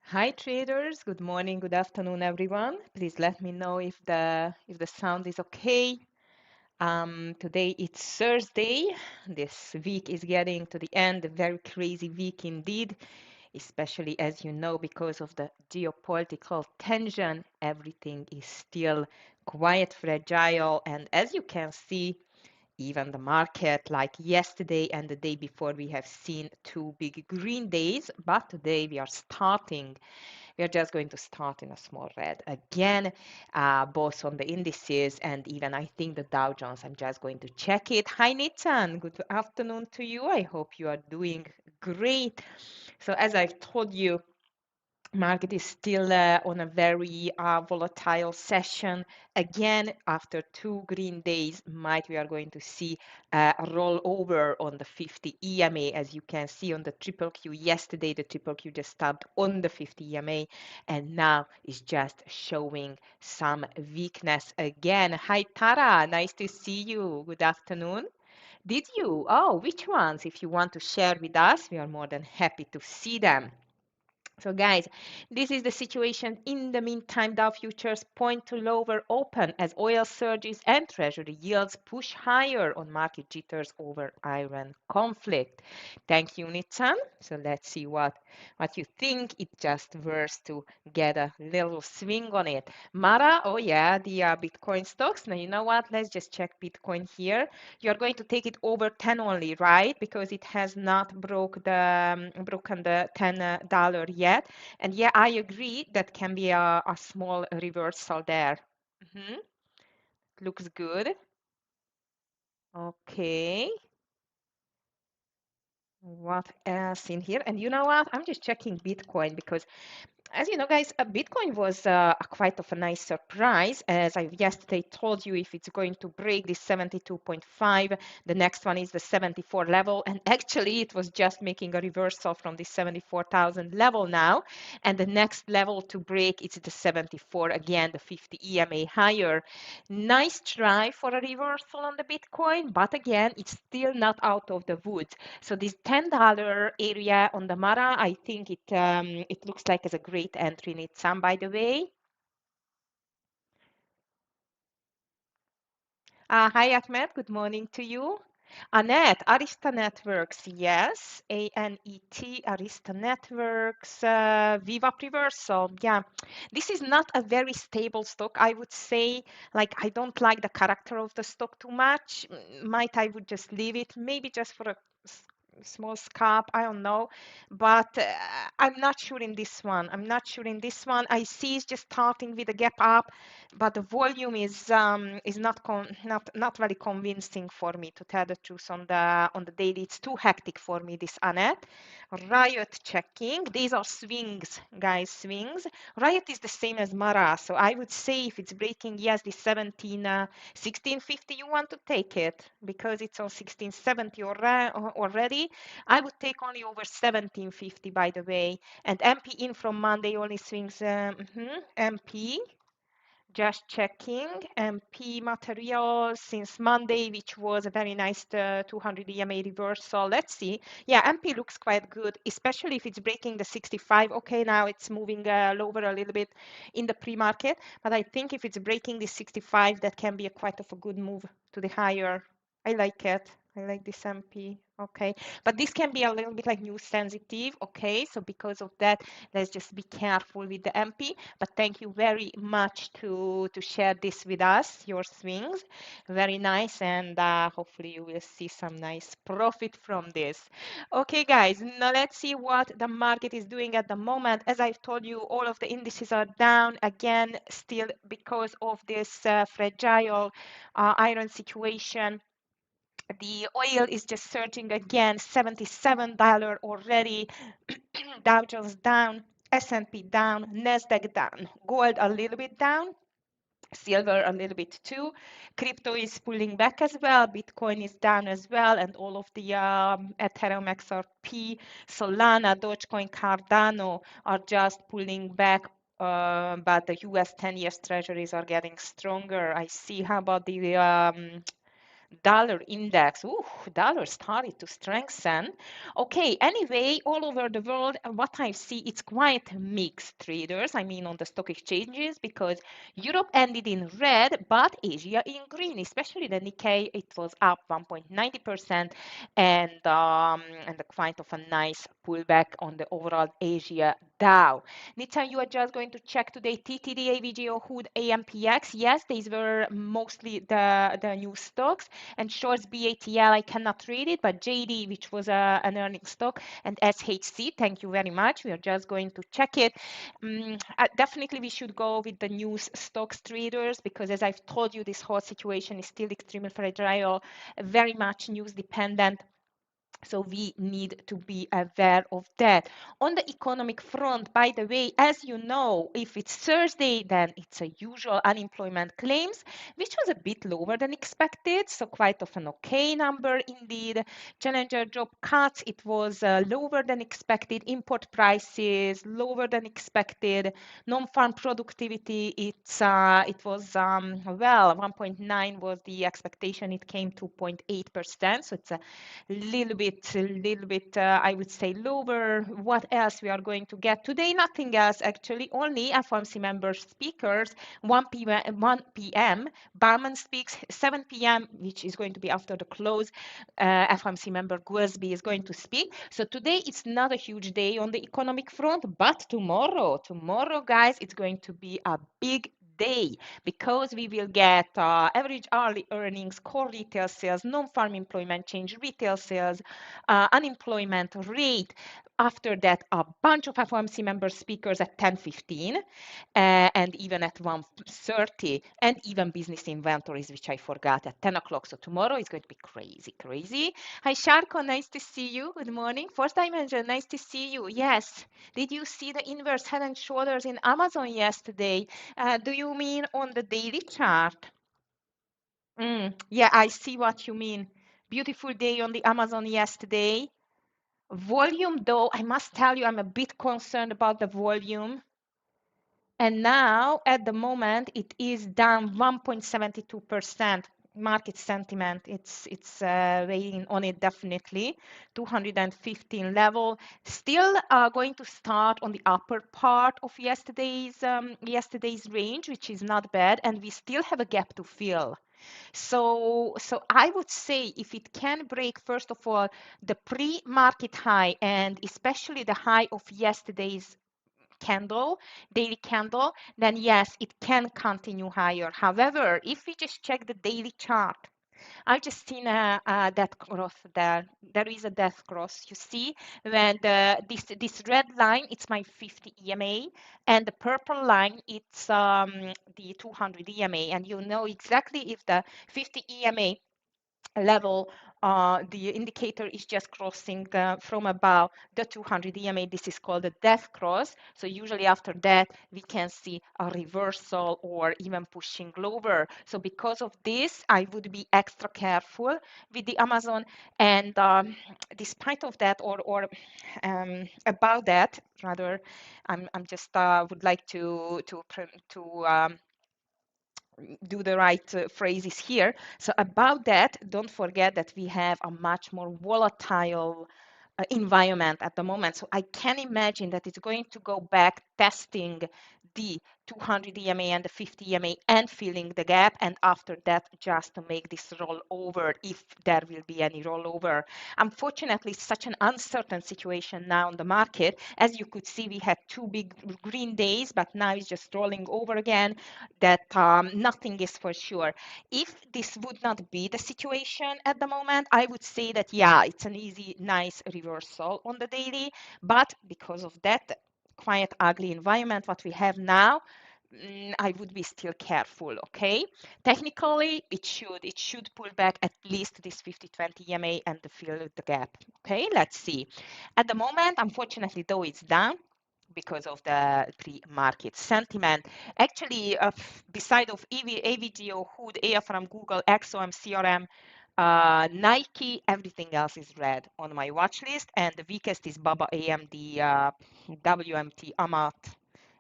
Hi traders, good morning, good afternoon everyone. Please let me know if the sound is okay. Today it's Thursday. This week is getting to the end, a very crazy week indeed, especially as you know because of the geopolitical tension, everything is still quite fragile and as you can see even the market like yesterday and the day before we have seen two big green days, but today we are just going to start in a small red again, both on the indices and even I think the Dow Jones. I'm just going to check it. Hi, Nitan. Good afternoon to you. I hope you are doing great. So as I've told you, market is still on a very volatile session. Again, after two green days, might we are going to see a rollover on the 50 EMA. As you can see on the triple Q yesterday, the triple Q just stopped on the 50 EMA and now is just showing some weakness again. Hi, Tara. Nice to see you. Good afternoon. Did you? Oh, which ones? If you want to share with us, we are more than happy to see them. So guys, this is the situation. In the meantime, Dow futures point to lower open as oil surges and treasury yields push higher on market jitters over Iran conflict. Thank you, Nitsan. So let's see what you think. It just worth to get a little swing on it. Mara, oh yeah, the Bitcoin stocks. Now you know what? Let's just check Bitcoin here. You're going to take it over 10 only, right? Because it has not broken the $10 yet. And yeah, I agree that can be a small reversal there. Mhm. Looks good. Okay. What else in here? And you know what? I'm just checking Bitcoin because as you know, guys, Bitcoin was quite of a nice surprise. As I yesterday told you, if it's going to break this 72.5, the next one is the 74 level. And actually, it was just making a reversal from the 74,000 level now. And the next level to break is the 74, again, the 50 EMA higher. Nice try for a reversal on the Bitcoin, but again, it's still not out of the woods. So this $10 area on the Mara, I think it looks like as a great entry in it. Some, by the way. Hi, Ahmed. Good morning to you. Annette, Arista Networks, yes. ANET, Arista Networks, Viva Reversal. Yeah, this is not a very stable stock, I would say. Like, I don't like the character of the stock too much. Might I would just leave it, maybe just for a small scalp, I don't know. But I'm not sure in this one. I'm not sure in this one. I see it's just starting with a gap up, but the volume is not very convincing for me, to tell the truth. On the daily, it's too hectic for me, this Annette. Riot checking. These are swings, guys, swings. Riot is the same as Mara, so I would say if it's breaking, yes, the 1650, you want to take it because it's on 1670 already. I would take only over 1750, by the way. And MP in from Monday only swings. MP. Just checking MP materials since Monday, which was a very nice 200 EMA reversal. Let's see. Yeah, MP looks quite good, especially if it's breaking the 65. Okay, now it's moving lower a little bit in the pre-market, but I think if it's breaking the 65, that can be a quite of a good move to the higher. I like it. I like this MP. Okay, but this can be a little bit like news sensitive. Okay, so because of that, let's just be careful with the MP. But thank you very much to share this with us, your swings. Very nice, and hopefully you will see some nice profit from this. Okay, guys, now let's see what the market is doing at the moment. As I've told you, all of the indices are down again, still because of this fragile iron situation. The oil is just surging again, $77 already. Dow Jones down, S&P down, Nasdaq down, gold a little bit down, silver a little bit too. Crypto is pulling back as well. Bitcoin is down as well, and all of the Ethereum, XRP, Solana, Dogecoin, Cardano are just pulling back. But the US 10 years treasuries are getting stronger. I see. How about the Dollar index, ooh, dollar started to strengthen. Okay, anyway, all over the world, what I see, it's quite mixed traders. I mean, on the stock exchanges, because Europe ended in red, but Asia in green, especially the Nikkei, it was up 1.90%, and quite of a nice pullback on the overall Asia Dow. Nita, you are just going to check today TTD, AVGO, HOOD, AMPX. Yes, these were mostly the new stocks. And shorts BATL, I cannot read it, but JD, which was an earning stock, and SHC, thank you very much. We are just going to check it. Definitely, we should go with the news stocks traders because, as I've told you, this whole situation is still extremely fragile, very much news dependent. So we need to be aware of that. On the economic front, by the way, as you know, if it's Thursday, then it's a usual unemployment claims, which was a bit lower than expected. So quite of an okay number indeed. Challenger job cuts, it was lower than expected. Import prices, lower than expected. Non-farm productivity, it was, well, 1.9 was the expectation. It came to 0.8%. So it's a little bit, I would say lower. What else we are going to get today? Nothing else actually, only FOMC member speakers, 1 p.m. Barman speaks, 7 p.m., which is going to be after the close. FOMC member Gillespie is going to speak. So today it's not a huge day on the economic front, but tomorrow, guys, it's going to be a big day because we will get average hourly earnings, core retail sales, non-farm employment change, retail sales, unemployment rate. After that, a bunch of FOMC member speakers at 10:15 and even at 1:30, and even business inventories, which I forgot, at 10 o'clock. So tomorrow is going to be crazy, crazy. Hi, Sharko, nice to see you. Good morning. Fourth dimension, nice to see you. Yes. Did you see the inverse head and shoulders in Amazon yesterday? Do you mean on the daily chart? Yeah, I see what you mean. Beautiful day on the Amazon yesterday. Volume, though, I must tell you, I'm a bit concerned about the volume. And now, at the moment, it is down 1.72%. Market sentiment, it's weighing on it definitely. 215 level. Still going to start on the upper part of yesterday's range, which is not bad, and we still have a gap to fill. So I would say if it can break, first of all, the pre-market high and especially the high of yesterday's daily candle, then yes, it can continue higher. However, if we just check the daily chart, I've just seen a death cross there. There is a death cross. You see, when this red line, it's my 50 EMA, and the purple line, it's the 200 EMA. And you know exactly if the 50 EMA level, the indicator is just crossing from above the 200 EMA. This is called a death cross. So usually after that, we can see a reversal or even pushing lower. So because of this, I would be extra careful with the Amazon. And despite of that, or about that, rather, I'm just would like to do the right phrases here. So about that, don't forget that we have a much more volatile environment at the moment. So I can imagine that it's going to go back testing the 200 EMA and the 50 EMA and filling the gap. And after that, just to make this rollover, if there will be any rollover. Unfortunately, it's such an uncertain situation now on the market. As you could see, we had two big green days, but now it's just rolling over again, that nothing is for sure. If this would not be the situation at the moment, I would say that, yeah, it's an easy, nice reversal on the daily. But because of that quite ugly environment, what we have now, I would be still careful, okay? Technically, it should pull back at least this 50-20 EMA and fill the gap, okay? Let's see. At the moment, unfortunately, though, it's down because of the pre-market sentiment. Actually, beside of AVGO, HOOD, from Google, XOM, CRM, Nike, everything else is red on my watch list, and the weakest is BABA AM, the WMT, AMAT,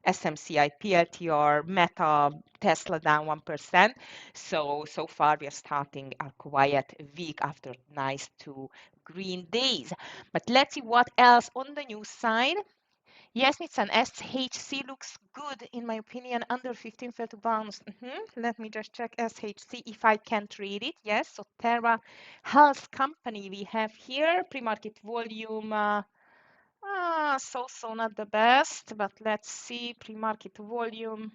SMCI, PLTR, Meta, Tesla down 1%. So far we are starting a quiet week after nice 2 green days. But let's see what else on the news side. Yes, it's an SHC looks good in my opinion, under 15.30 pounds. Let me just check SHC if I can trade it. Yes, so Terra Health Company we have here, pre-market volume. So not the best, but let's see pre-market volume.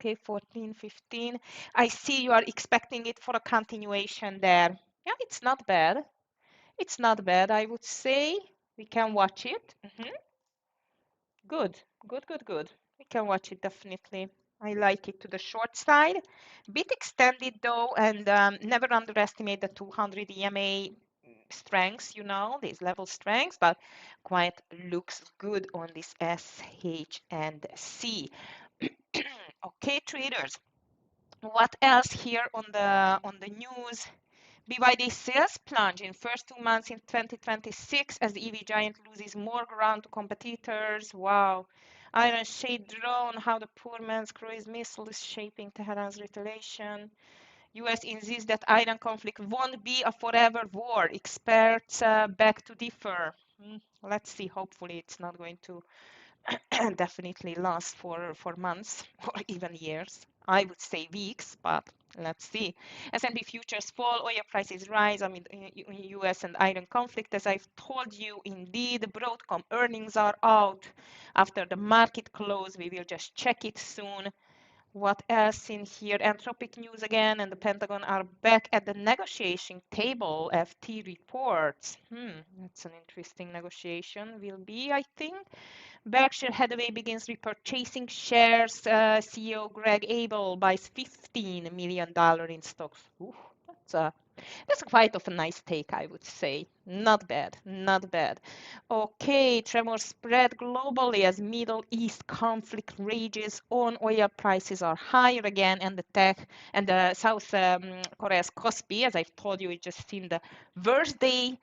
Okay, 14, 15. I see you are expecting it for a continuation there. Yeah, it's not bad. It's not bad, I would say. We can watch it. Good, good, good, good. We can watch it definitely. I like it to the short side. Bit extended though, and never underestimate the 200 EMA strengths, these level strengths, but quite looks good on this SH and C. Okay, traders. What else here on the news? BYD sales plunge in first 2 months in 2026 as the EV giant loses more ground to competitors. Wow. Iron Shade drone, how the poor man's cruise missile is shaping Tehran's retaliation. US insists that Iran conflict won't be a forever war. Experts beg to differ. Let's see. Hopefully, it's not going to definitely last for months or even years. I would say weeks, but let's see. S&P futures fall, oil prices rise amid US and Iran conflict. As I've told you, indeed, Broadcom earnings are out after the market close. We will just check it soon. What else in here? Anthropic news again, and the Pentagon are back at the negotiation table. FT reports. That's an interesting negotiation. Will be, I think. Berkshire Hathaway begins repurchasing shares. CEO Greg Abel buys $15 million in stocks. Ooh, that's quite of a nice take, I would say. Not bad, not bad. Okay, tremor spread globally as Middle East conflict rages on. Oil prices are higher again, and the South Korea's Kospi, as I've told you, it just seen the worst day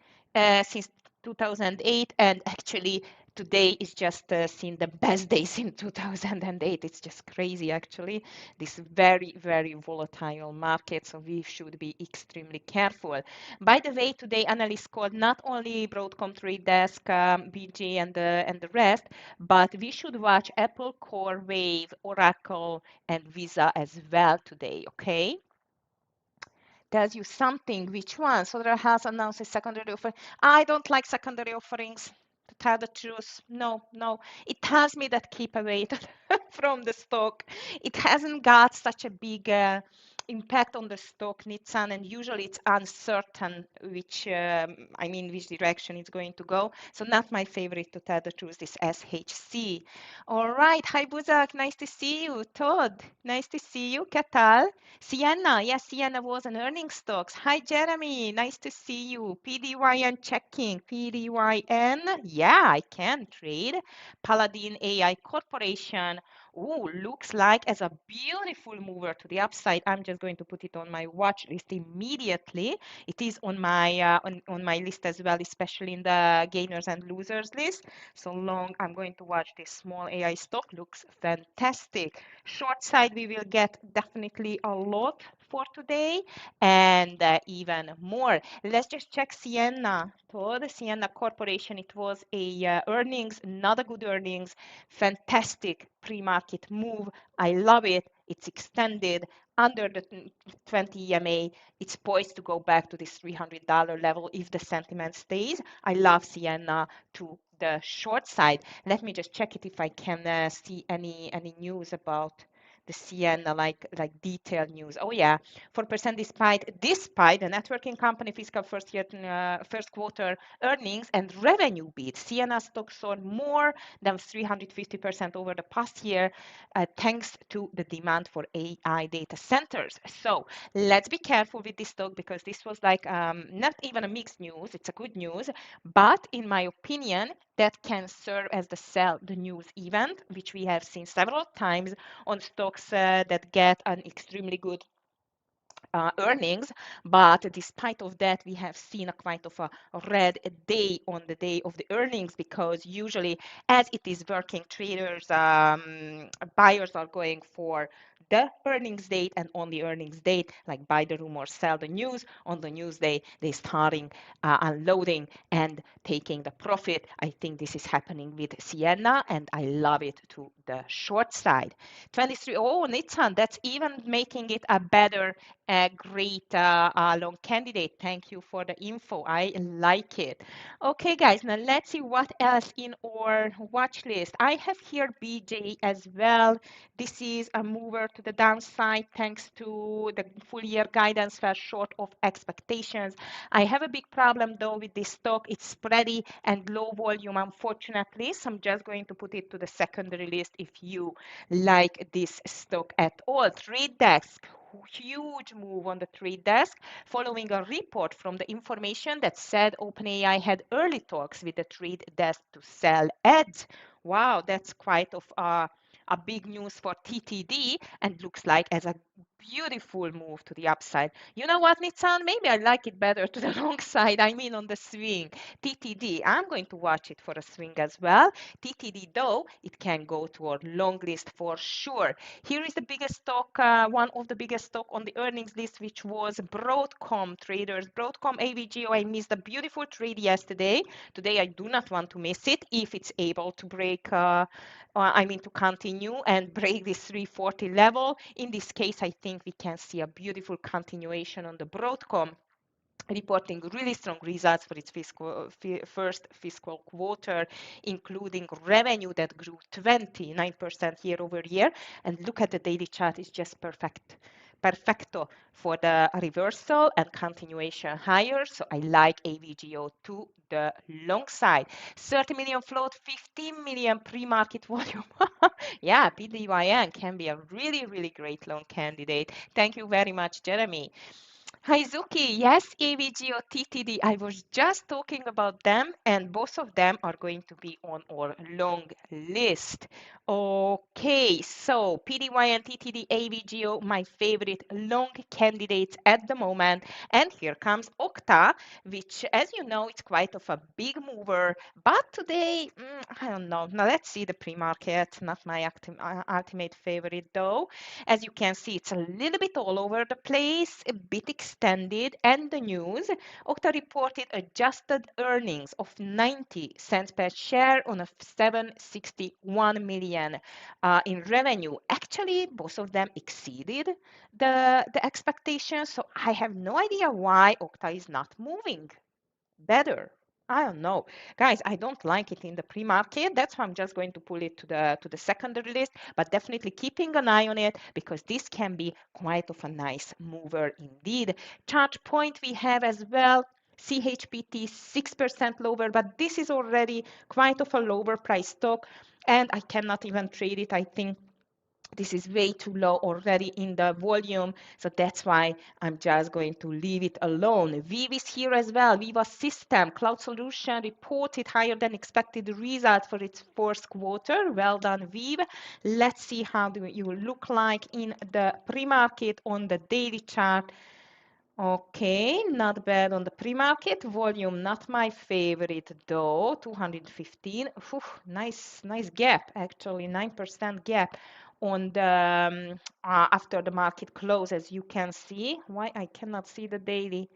since 2008, and actually today is just seen the best days in 2008. It's just crazy, actually. This very, very volatile market, so we should be extremely careful. By the way, today analysts called not only Broadcom Trade Desk, BG, and the rest, but we should watch Apple, Core, Wave, Oracle, and Visa as well today. Okay. Tells you something. Which one? Solar has announced a secondary offering. I don't like secondary offerings. To tell the truth, no, no. It tells me that keep away from the stock. It hasn't got such a big impact on the stock, Nissan, and usually it's uncertain which direction it's going to go. So not my favorite, to tell the truth, this SHC. All right, hi Buzak, nice to see you. Todd, nice to see you. ¿Qué tal? Sienna, yes, Sienna was an earnings stocks. Hi, Jeremy, nice to see you. PDYN checking. PDYN, yeah, I can trade. Paladin AI Corporation. Oh, looks like as a beautiful mover to the upside. I'm just going to put it on my watch list immediately. It is on my on my list as well, especially in the gainers and losers list. So long, I'm going to watch this small AI stock. Looks fantastic. Short side, we will get definitely a lot for today and even more. Let's just check Sienna. Todd, Sienna Corporation, it was a earnings, not a good earnings. Fantastic pre-market move. I love it. It's extended under the 20 EMA. It's poised to go back to this $300 level if the sentiment stays. I love Sienna to the short side. Let me just check it if I can see any news about the Sienna, like detailed news. Oh yeah, 4% despite the networking company fiscal first quarter earnings and revenue beat. Sienna stock soared more than 350% over the past year, thanks to the demand for AI data centers. So let's be careful with this stock because this was like not even a mixed news. It's a good news, but in my opinion, that can serve as the sell the news event, which we have seen several times on stocks that get an extremely good earnings, but despite of that, we have seen a quite of a red day on the day of the earnings, because usually as it is working, traders, buyers are going for the earnings date, and on the earnings date, like buy the room or sell the news. On the news day, they starting unloading and taking the profit. I think this is happening with Sienna, and I love it to the short side. 23. Oh, Nitsan, that's even making it a better, great long candidate. Thank you for the info. I like it. Okay, guys, now let's see what else in our watch list. I have here BJ as well. This is a mover to the downside thanks to the full year guidance fell short of expectations. I have a big problem though with this stock. It's spready and low volume, unfortunately. So I'm just going to put it to the secondary list if you like this stock at all. Trade desk, huge move on the trade desk following a report from the information that said OpenAI had early talks with the trade desk to sell ads. Wow, that's quite of a big news for TTD, and looks like as a beautiful move to the upside. You know what, Nitsan? Maybe I like it better to the long side. I mean on the swing. TTD, I'm going to watch it for a swing as well. TTD though, it can go to our long list for sure. Here is the biggest stock, one of the biggest stock on the earnings list, which was Broadcom traders. Broadcom AVGO, I missed a beautiful trade yesterday. Today I do not want to miss it if it's able to break, I mean to continue and break this 340 level. In this case, I think we can see a beautiful continuation on the Broadcom, reporting really strong results for its first fiscal quarter, including revenue that grew 29% year over year. And look at the daily chart, it's just perfecto for the reversal and continuation higher. So I like AVGO to the long side. 30 million float, 15 million pre-market volume. Yeah, PDYN can be a really, really great long candidate. Thank you very much, Jeremy. Haizuki, yes, AVG or TTD. I was just talking about them, and both of them are going to be on our long list. Okay, so PDY and TTD, AVGO, my favorite long candidates at the moment. And here comes Okta, which, as you know, it's quite of a big mover. But today, I don't know. Now let's see the pre-market. Not my ultimate favorite though. As you can see, it's a little bit all over the place, a bit extended, and the news. Okta reported adjusted earnings of 90 cents per share on a 761 million in revenue. Actually, both of them exceeded the expectations, so I have no idea why Okta is not moving better. I don't know. Guys, I don't like it in the pre-market. That's why I'm just going to pull it to the secondary list, but definitely keeping an eye on it because this can be quite of a nice mover indeed. Charge point we have as well. CHPT 6% lower, but this is already quite of a lower price stock, and I cannot even trade it. I think this is way too low already in the volume, so that's why I'm just going to leave it alone. Viv is here as well. Viva System Cloud Solution reported higher than expected results for its first quarter. Well done, Viv. Let's see how do you look like in the pre-market on the daily chart. Okay, not bad on the pre-market. Volume, not my favorite though. 215. Whew, nice gap, actually, 9% gap on the after the market close, as you can see. Why I cannot see the daily?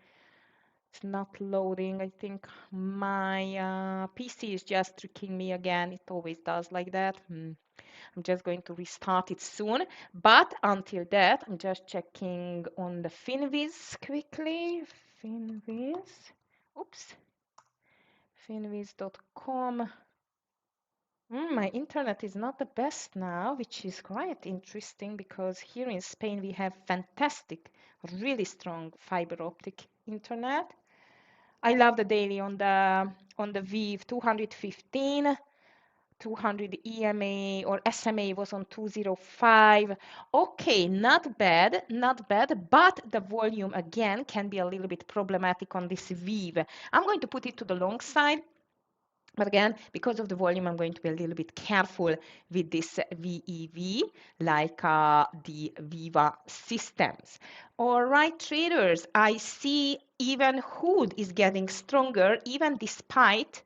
It's not loading. I think my PC is just tricking me again. It always does like that. I'm just going to restart it soon. But until that, I'm just checking on the Finviz quickly. Finviz. Oops. Finviz.com. My internet is not the best now, which is quite interesting because here in Spain we have fantastic, really strong fiber optic internet. I love the daily on the Viv 215. 200 EMA or SMA was on 205. Okay, not bad, but the volume again can be a little bit problematic on this Viv. I'm going to put it to the long side But again, because of the volume, I'm going to be a little bit careful with this VEV, like the Viva systems. All right, traders, I see even Hood is getting stronger, even despite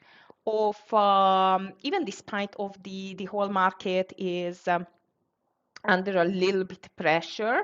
of the whole market is under a little bit pressure,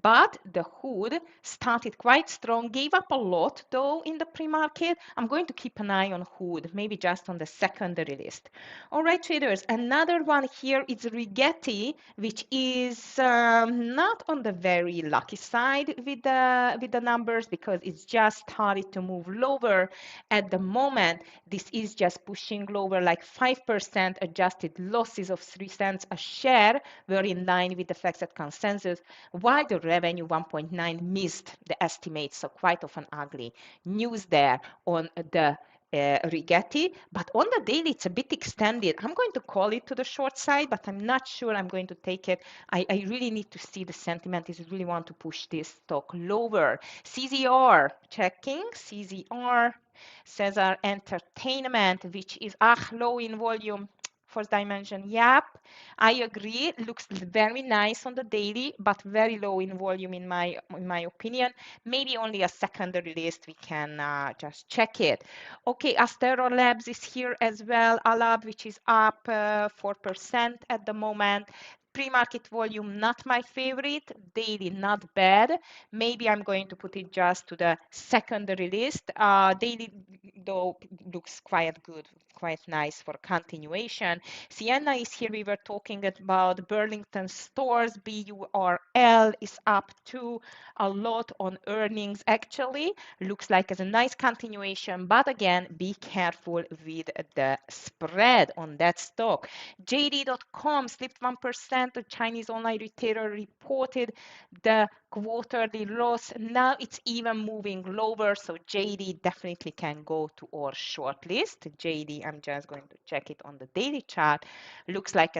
but the Hood started quite strong, gave up a lot though in the pre-market. I'm going to keep an eye on Hood, maybe just on the secondary list. All right, traders, another one here is Rigetti, which is not on the very lucky side with the numbers because it's just started to move lower at the moment. This is just pushing lower, like 5% adjusted losses of 3 cents a share were in line with the facts at consensus, while the revenue 1.9 missed the estimates. So quite of an ugly news there on the Rigetti, but on the daily it's a bit extended. I'm going to call it to the short side, but I'm not sure I'm going to take it. I really need to see the sentiment. Is really want to push this stock lower. CZR, checking CZR. Cesar Entertainment, which is low in volume. First dimension, yep, I agree. Looks very nice on the daily, but very low in volume in my opinion. Maybe only a secondary list. We can just check it. Okay, Astero Labs is here as well. Alab, which is up 4% at the moment. Pre-market volume, not my favorite. Daily, not bad. Maybe I'm going to put it just to the secondary list. Daily, though, looks quite good, quite nice for continuation. Sienna is here. We were talking about Burlington stores. BURL is up too a lot on earnings, actually. Looks like as a nice continuation, but again, be careful with the spread on that stock. JD.com slipped 1%. The Chinese online retailer reported the quarterly loss. Now it's even moving lower, so JD definitely can go to our short list. JD, I'm just going to check it on the daily chart. Looks like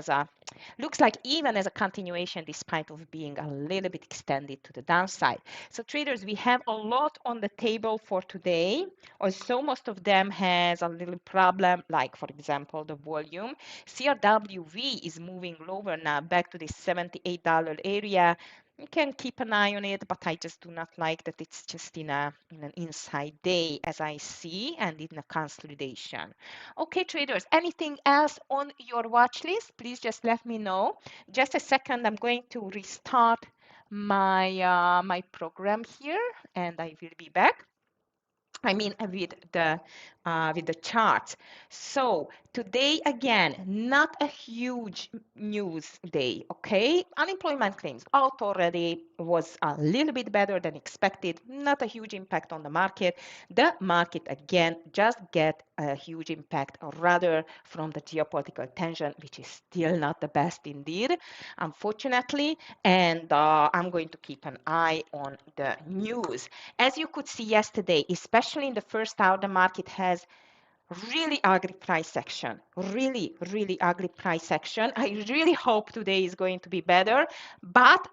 even as a continuation, despite of being a little bit extended to the downside. So traders, we have a lot on the table for today. Also, most of them has a little problem, like for example, the volume. CRWV is moving lower now, back to the $78 area. You can keep an eye on it, but I just do not like that it's just in an inside day as I see and in a consolidation. Okay, traders, anything else on your watch list? Please just let me know. Just a second, I'm going to restart my program here and I will be back. I mean, with the charts. So today again, not a huge news day. Okay, unemployment claims out already, was a little bit better than expected. Not a huge impact on the market. The market again just get a huge impact, or rather from the geopolitical tension, which is still not the best indeed, unfortunately. And I'm going to keep an eye on the news. As you could see yesterday, especially in the first hour, the market has really ugly price action, really, really ugly price action. I really hope today is going to be better, but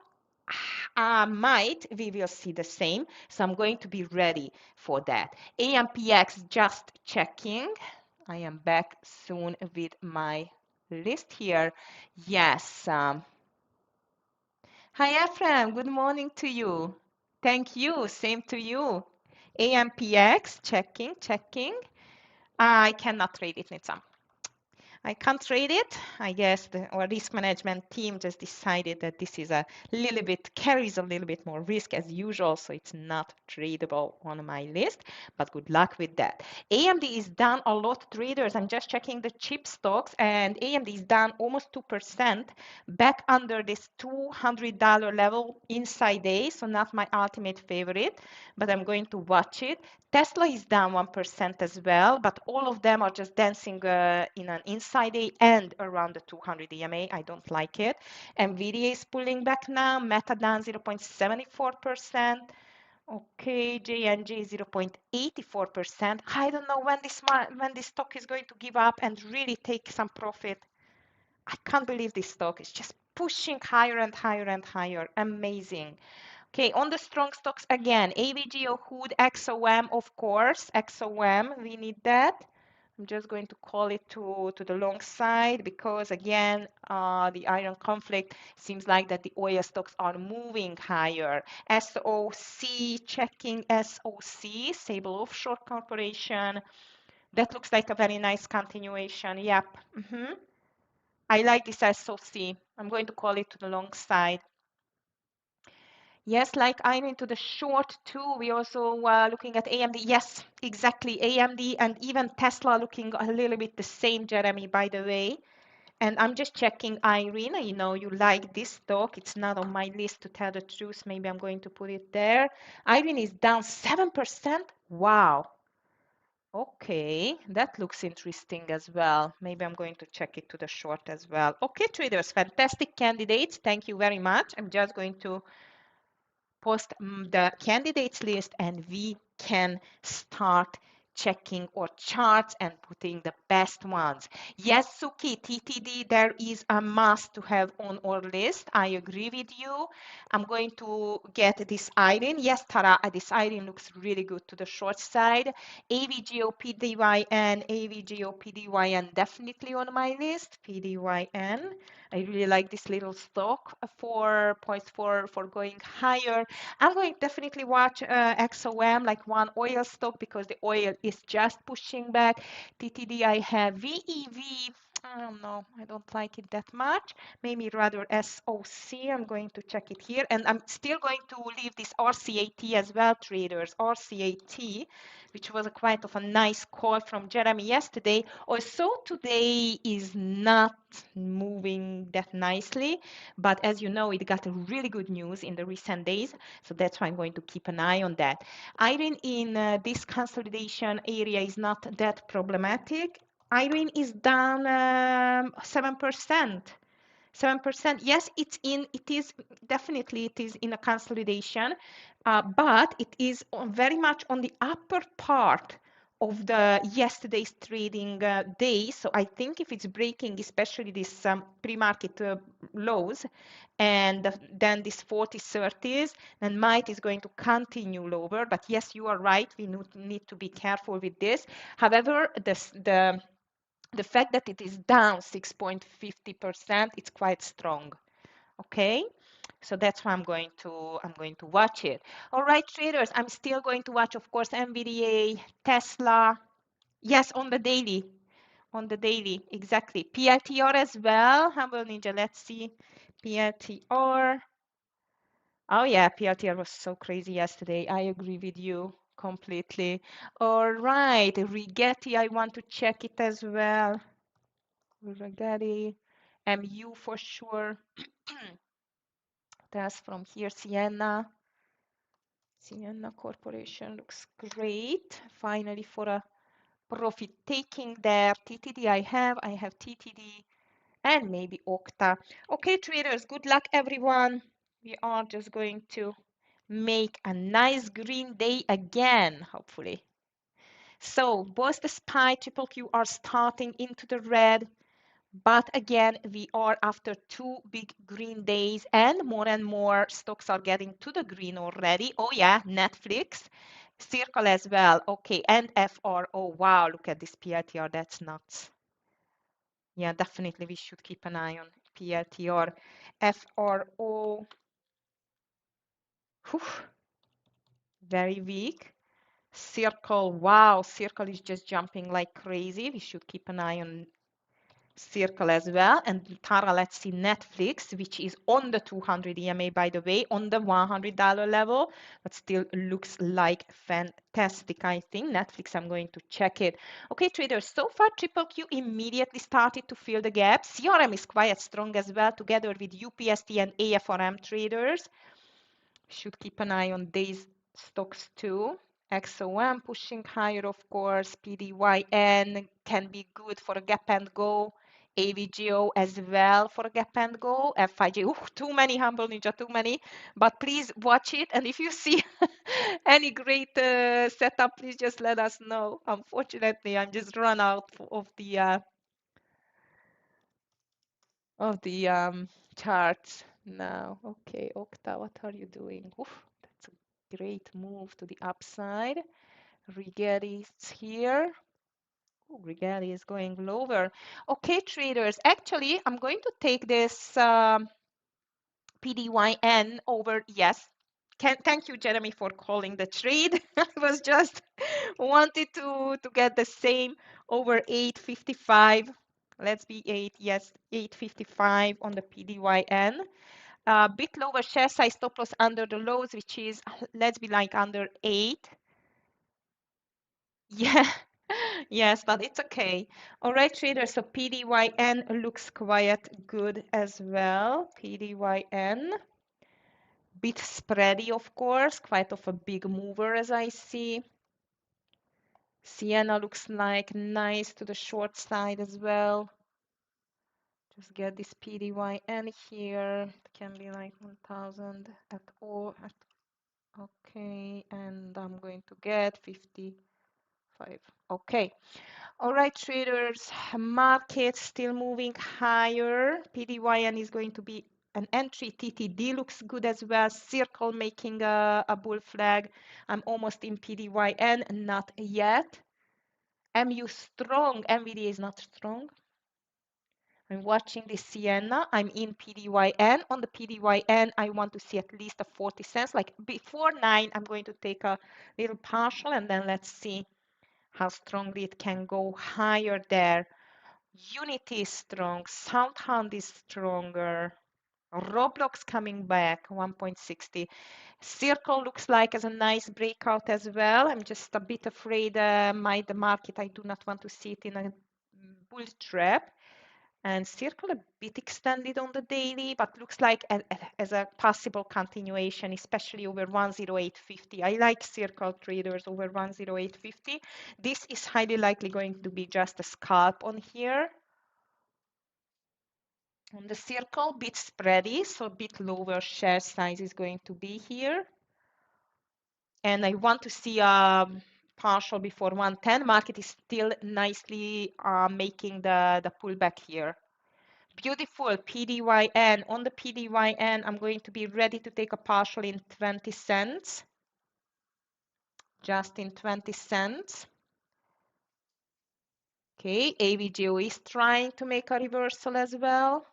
we will see the same. So I'm going to be ready for that. AMPX, just checking. I am back soon with my list here. Yes. Hi, Ephraim. Good morning to you. Thank you. Same to you. AMPX, checking. I cannot trade it, Nitsa. I can't trade it. I guess our risk management team just decided that this is carries a little bit more risk as usual, so it's not tradable on my list, but good luck with that. AMD is down a lot, traders. I'm just checking the chip stocks, and AMD is down almost 2%, back under this $200 level inside day, so not my ultimate favorite, but I'm going to watch it. Tesla is down 1% as well, but all of them are just dancing in an inside day and around the 200 EMA. I don't like it. NVIDIA is pulling back now. Meta down 0.74%. Okay, JNJ 0.84%. I don't know when this stock is going to give up and really take some profit. I can't believe this stock is just pushing higher and higher and higher. Amazing. Okay, on the strong stocks again, AVGO, Hood, XOM, of course. XOM, we need that. I'm just going to call it to the long side because again, the Iran conflict seems like that the oil stocks are moving higher. SOC, checking SOC, Sable Offshore Corporation. That looks like a very nice continuation. Yep. I like this SOC. I'm going to call it to the long side. Yes, like I'm into the short too. We also looking at AMD. Yes, exactly. AMD and even Tesla looking a little bit the same, Jeremy, by the way. And I'm just checking Irene. You know, you like this stock. It's not on my list to tell the truth. Maybe I'm going to put it there. Irene is down 7%. Wow. Okay, that looks interesting as well. Maybe I'm going to check it to the short as well. Okay, traders, fantastic candidates. Thank you very much. I'm just going to post the candidates list and we can start checking our charts and putting the best ones. Yes, Suki, TTD, there is a must to have on our list. I agree with you. I'm going to get this iron. Yes, Tara, this iron looks really good to the short side. AVGO, PDYN, AVGO, PDYN definitely on my list. PDYN. I really like this little stock for points for going higher. I'm going to definitely watch XOM, like one oil stock, because the oil is just pushing back. TTD, I have VEV. I don't know. I don't like it that much. Maybe rather SOC. I'm going to check it here. And I'm still going to leave this RCAT as well, traders. RCAT, which was a quite of a nice call from Jeremy yesterday. Also, today is not moving that nicely. But as you know, it got a really good news in the recent days. So that's why I'm going to keep an eye on that. Iron in this consolidation area is not that problematic. Iron is down 7%. 7%. Yes, it is definitely it is in a consolidation, but it is very much on the upper part of the yesterday's trading day. So I think if it's breaking, especially this pre-market lows, and then this 40s, 30s, then might is going to continue lower. But yes, you are right. We need to be careful with this. However, the fact that it is down 6.50%, it's quite strong. Okay, so that's why I'm going to watch it. All right, traders, I'm still going to watch, of course, NVDA, Tesla. Yes, on the daily, exactly. PLTR as well. Humble Ninja, let's see. PLTR. Oh yeah, PLTR was so crazy yesterday. I agree with you completely. All right, Rigetti, I want to check it as well. Rigetti, MU for sure. That's from here, Sienna. Sienna Corporation looks great. Finally, for a profit taking there. TTD I have TTD and maybe Okta. Okay, traders, good luck, everyone. We are just going to make a nice green day again, hopefully. So both the SPY, triple Q are starting into the red. But again, we are after two big green days and more stocks are getting to the green already. Oh yeah, Netflix, Circle as well. Okay, and FRO. Wow, look at this PLTR. That's nuts. Yeah, definitely we should keep an eye on PLTR. FRO, whew, very weak. Circle, wow, Circle is just jumping like crazy. We should keep an eye on Circle as well. And Tara, let's see Netflix, which is on the 200 EMA, by the way, on the $100 level, but still looks like fantastic, I think. Netflix, I'm going to check it. Okay, traders, so far Triple Q immediately started to fill the gap. CRM is quite strong as well, together with UPST and AFRM traders. Should keep an eye on these stocks too. XOM pushing higher, of course. PDYN can be good for a gap and go. AVGO as well for a gap and go. FIG, too many, Humble Ninja, too many. But please watch it. And if you see any great setup, please just let us know. Unfortunately, I'm just run out of the charts now. Okay, Okta, what are you doing? That's a great move to the upside. Rigetti's here. Ooh, Grigali is going lower. Okay, traders. Actually, I'm going to take this PDYN over. Yes. Thank you, Jeremy, for calling the trade. I was just wanted to get the same over 855. Let's be 8. Yes, 855 on the PDYN. A bit lower share size, stop loss under the lows, which is, let's be like under 8. Yeah, yes, but it's okay. All right, traders, so PDYN looks quite good as well. PDYN, bit spready, of course, quite of a big mover as I see. Sienna looks like nice to the short side as well. Just get this PDYN here. It can be like 1000 at all. Okay, and I'm going to get 55. Okay. All right, traders, market still moving higher. PDYN is going to be an entry. TTD looks good as well. Circle making a bull flag. I'm almost in PDYN, not yet. MU strong. NVIDIA is not strong. I'm watching the Sienna. I'm in PDYN. On the PDYN, I want to see at least a 40 cents. Like before 9, I'm going to take a little partial and then let's see how strongly it can go higher there. Unity is strong. Soundhound is stronger. Roblox coming back, 1.60. Circle looks like as a nice breakout as well. I'm just a bit afraid the market, I do not want to see it in a bull trap. And circle a bit extended on the daily, but looks like as a possible continuation, especially over 108.50. I like circle traders over 108.50. This is highly likely going to be just a scalp on here. On the circle, bit spready, so a bit lower share size is going to be here. And I want to see a partial before 110. Market is still nicely making the pullback here. Beautiful PDYN. On the PDYN, I'm going to be ready to take a partial in 20 cents. Just in 20 cents. Okay, AVGO is trying to make a reversal as well.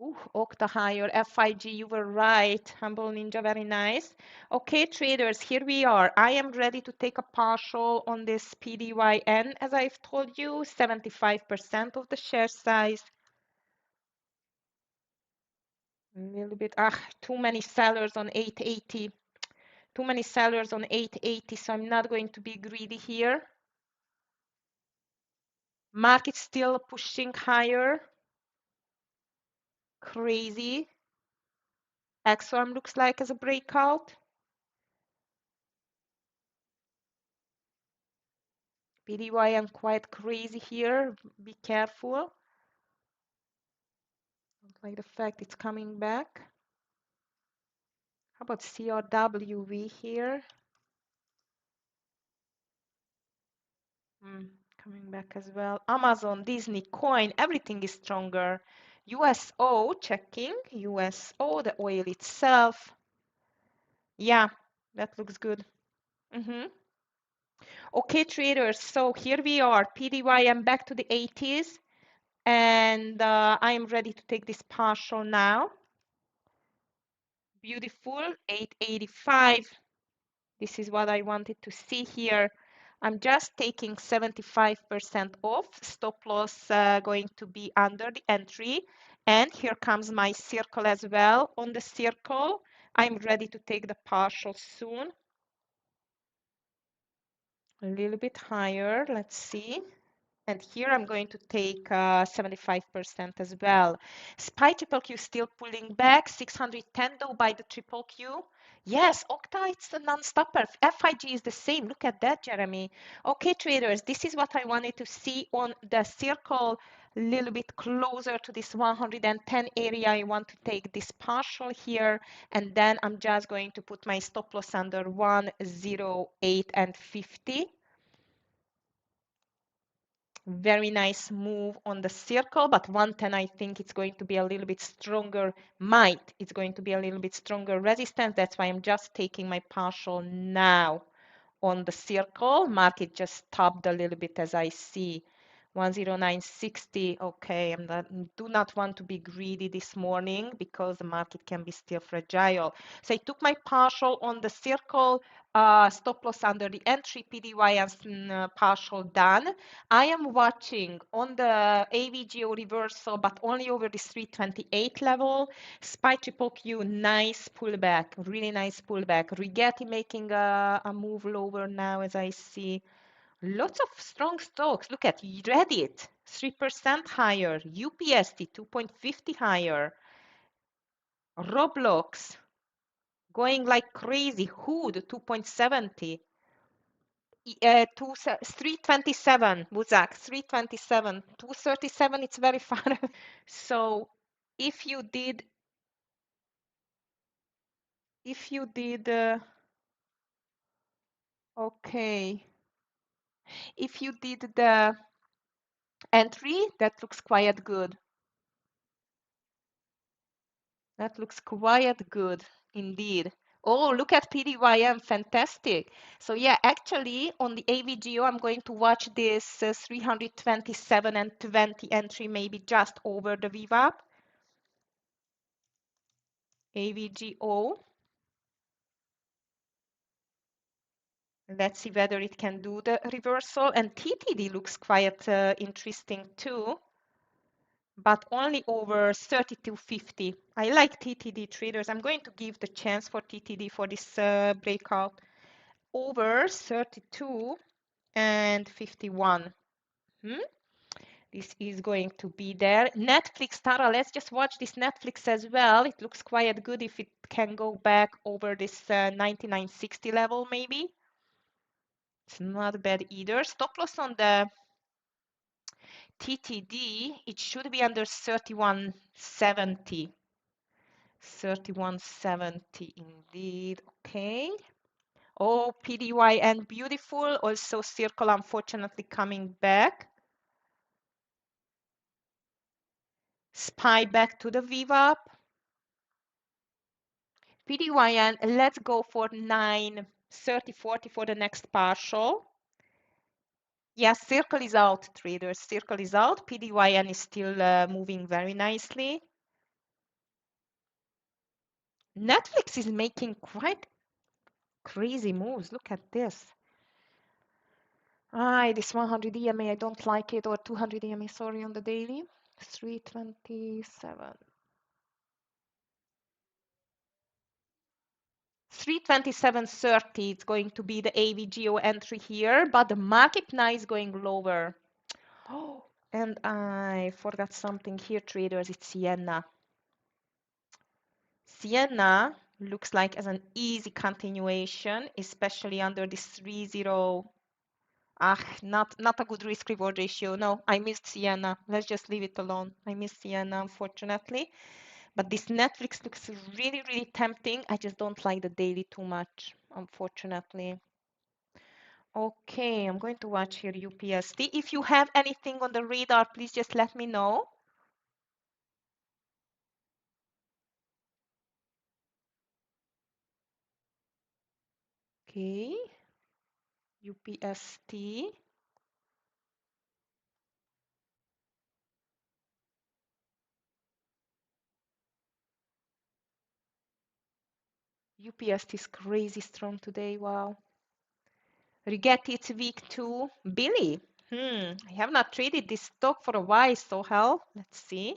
Ooh, Octa higher, FIG, you were right. Humble Ninja, very nice. Okay, traders, here we are. I am ready to take a partial on this PDYN. As I've told you, 75% of the share size. A little bit, too many sellers on 880. Too many sellers on 880, so I'm not going to be greedy here. Market still pushing higher. Crazy. XOM looks like as a breakout. PDY, quite crazy here. Be careful. Don't like the fact it's coming back. How about CRWV here? Coming back as well. Amazon, Disney, Coin, everything is stronger. USO, checking. USO, the oil itself. Yeah, that looks good. Okay, traders, so here we are. PDY, I'm back to the 80s. And I'm ready to take this partial now. Beautiful, 885. This is what I wanted to see here. I'm just taking 75% off. Stop loss going to be under the entry. And here comes my circle as well. On the circle, I'm ready to take the partial soon. A little bit higher, let's see. And here I'm going to take 75% as well. SPY triple Q still pulling back, 610 though by the triple Q. Yes, Octa, it's a non-stopper. FIG is the same. Look at that, Jeremy. Okay, traders, this is what I wanted to see on the circle, a little bit closer to this 110 area. I want to take this partial here, and then I'm just going to put my stop loss under 108 and 50. Very nice move on the circle, but 110, I think it's going to be a little bit stronger. It's going to be a little bit stronger resistance. That's why I'm just taking my partial now on the circle. Market just stopped a little bit as I see. 10960. Okay, do not want to be greedy this morning because the market can be still fragile. So I took my partial on the circle, stop loss under the entry, PDY and partial done. I am watching on the AVGO reversal, but only over this 328 level. SPY triple Q, nice pullback, really nice pullback. Rigetti making a move lower now as I see. Lots of strong stocks. Look at Reddit, 3% higher. UPST, 2.50 higher. Roblox, going like crazy. Hood, 2.70. 327, Muzak, 327. 237, it's very far. So if you did, okay, if you did the entry, that looks quite good. That looks quite good indeed. Oh, look at PDYM, fantastic. So yeah, actually on the AVGO, I'm going to watch this 327 and 20 entry, maybe just over the VWAP. AVGO. Let's see whether it can do the reversal. And TTD looks quite interesting too, but only over 32.50. I like TTD traders. I'm going to give the chance for TTD for this breakout over 32 and 51. This is going to be there. Netflix, Tara, let's just watch this Netflix as well. It looks quite good if it can go back over this 99.60 level maybe. It's not bad either. Stop loss on the TTD, it should be under 31.70. 31.70 indeed. Okay. Oh, PDYN beautiful. Also circle unfortunately coming back. SPY back to the VWAP. PDYN, let's go for 9.30.40 for the next partial. Yes, circle is out, traders. Circle is out. PDYN is still moving very nicely. Netflix is making quite crazy moves. Look at this. This 100 EMA, I don't like it, or 200 EMA, sorry, on the daily. 327. 327.30, it's going to be the AVGO entry here, but the market now is going lower. Oh, and I forgot something here, traders. It's Sienna. Sienna looks like as an easy continuation, especially under this 30. Not a good risk reward ratio. No, I missed Sienna. Let's just leave it alone. I missed Sienna, unfortunately. But this Netflix looks really, really tempting. I just don't like the daily too much, unfortunately. Okay, I'm going to watch here UPST. If you have anything on the radar, please just let me know. Okay, UPST. UPST is crazy strong today. Wow. Rigetti, it's week 2. Billy. I have not traded this stock for a while, so hell, let's see.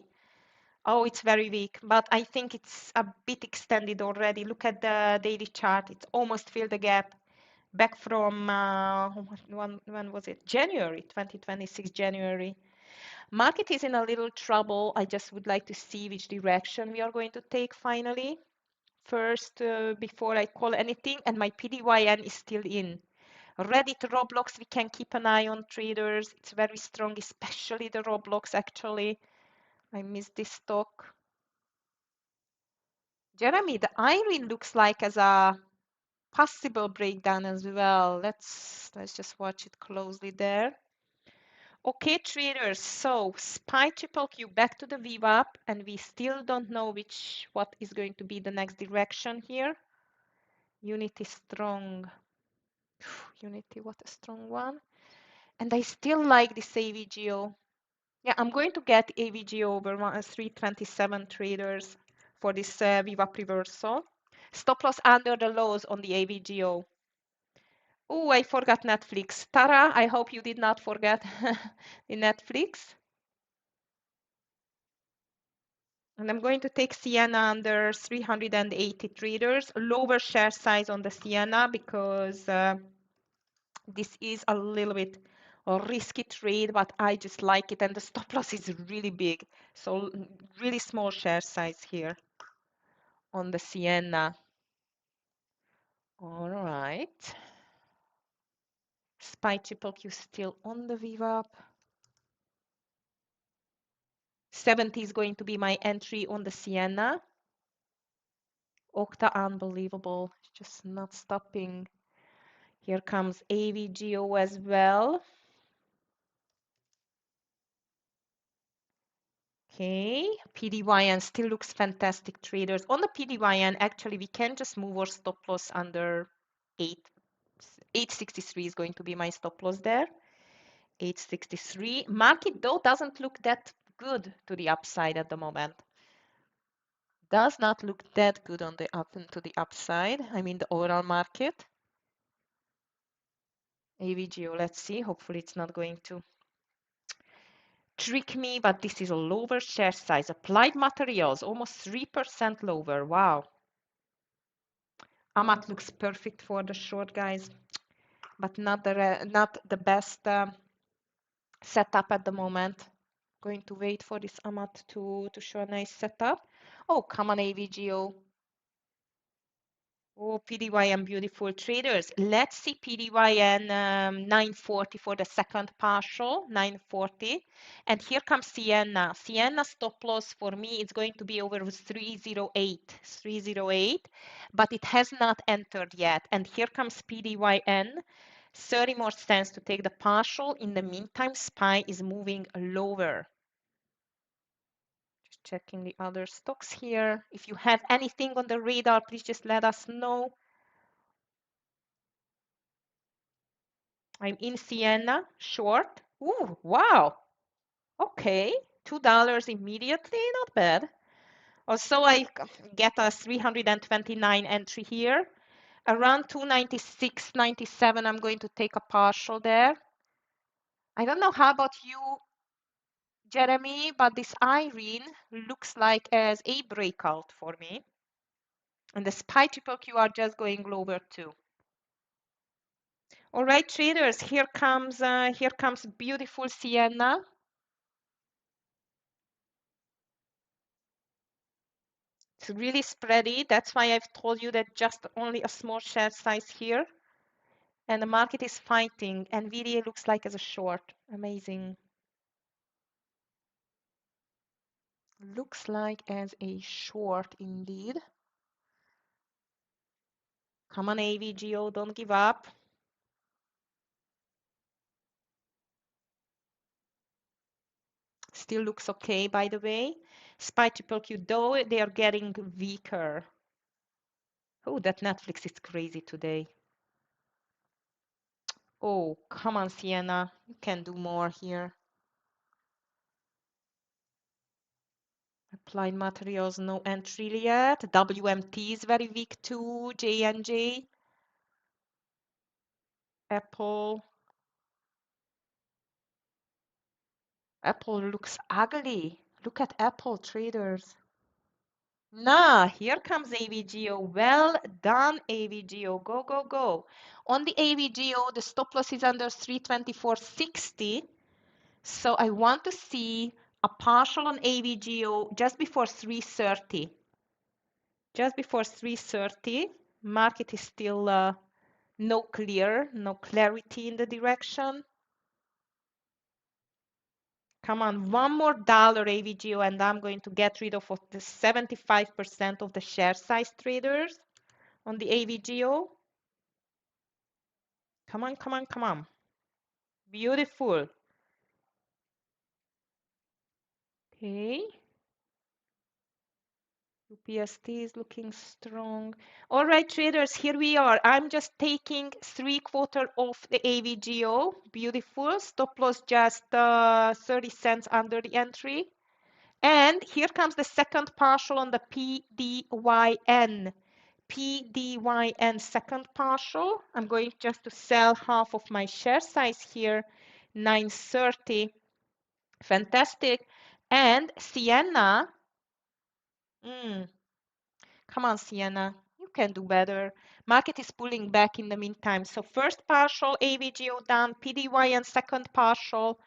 Oh, it's very weak, but I think it's a bit extended already. Look at the daily chart. It's almost filled the gap back from, when was it? January, 2026 January. Market is in a little trouble. I just would like to see which direction we are going to take finally. First, before I call anything, and my PDYN is still in. Reddit, Roblox, we can keep an eye on traders. It's very strong, especially the Roblox actually. I missed this stock. Jeremy, the Irene looks like as a possible breakdown as well. Let's just watch it closely there. Okay, traders, so SPY triple Q back to the VWAP, and we still don't know what is going to be the next direction here. Unity strong. Unity, what a strong one. And I still like this AVGO. Yeah, I'm going to get AVGO over 327 traders for this VWAP reversal. Stop loss under the lows on the AVGO. Oh, I forgot Netflix. Tara, I hope you did not forget the Netflix. And I'm going to take Sienna under 380 traders, lower share size on the Sienna because this is a little bit a risky trade, but I just like it. And the stop loss is really big. So really small share size here on the Sienna. All right. SPY triple Q still on the VWAP. 70 is going to be my entry on the Sienna. Octa, unbelievable. Just not stopping. Here comes AVGO as well. Okay, PDYN still looks fantastic, traders. On the PDYN, actually, we can just move our stop loss under 863 is going to be my stop loss there. 863. Market, though, doesn't look that good to the upside at the moment. Does not look that good on the up and to the upside. I mean, the overall market. AVGO, let's see. Hopefully, it's not going to trick me, but this is a lower share size. Applied Materials, almost 3% lower. Wow. Amat looks perfect for the short, guys, but not the best setup at the moment. Going to wait for this Amat to show a nice setup. Oh, come on, AVGO. Oh, PDYN, beautiful traders. Let's see PDYN 940 for the second partial, 940. And here comes Sienna. Sienna stop loss for me is going to be over 308, 308, but it has not entered yet. And here comes PDYN. 30 more cents to take the partial. In the meantime, SPY is moving lower. Just checking the other stocks here. If you have anything on the radar, please just let us know. I'm in Sienna, short. Ooh, wow. Okay, $2 immediately, not bad. Also, I get a 329 entry here. Around 296.97, I'm going to take a partial there. I don't know how about you, Jeremy, but this Irene looks like as a breakout for me. And the SPY triple Q are just going lower too. All right, traders, here comes beautiful Sienna. It's really spready. That's why I've told you that just only a small share size here. And the market is fighting. NVIDIA looks like as a short. Amazing. Looks like as a short indeed. Come on, AVGO, don't give up. Still looks okay, by the way. SPY triple Q, though, they are getting weaker. Oh, that Netflix is crazy today. Oh, come on, Sienna. You can do more here. Applied Materials, no entry yet. WMT is very weak too. J&J. Apple. Apple looks ugly. Look at Apple, traders. Nah, here comes AVGO. Well done, AVGO. Go, go, go. On the AVGO, the stop loss is under 324.60. So I want to see a partial on AVGO just before 330. Just before 330. Market is still no clarity in the direction. Come on, one more dollar AVGO and I'm going to get rid of the 75% of the share size traders on the AVGO. Come on, come on, come on. Beautiful. Okay. UPST is looking strong. All right, traders, here we are. I'm just taking 3/4 of the AVGO. Beautiful. Stop loss just 30 cents under the entry. And here comes the second partial on the PDYN. PDYN second partial. I'm going just to sell half of my share size here, 930. Fantastic. And Sienna, mm, come on, Sienna, you can do better. Market is pulling back in the meantime. So first partial, AVGO done, PDYN second partial.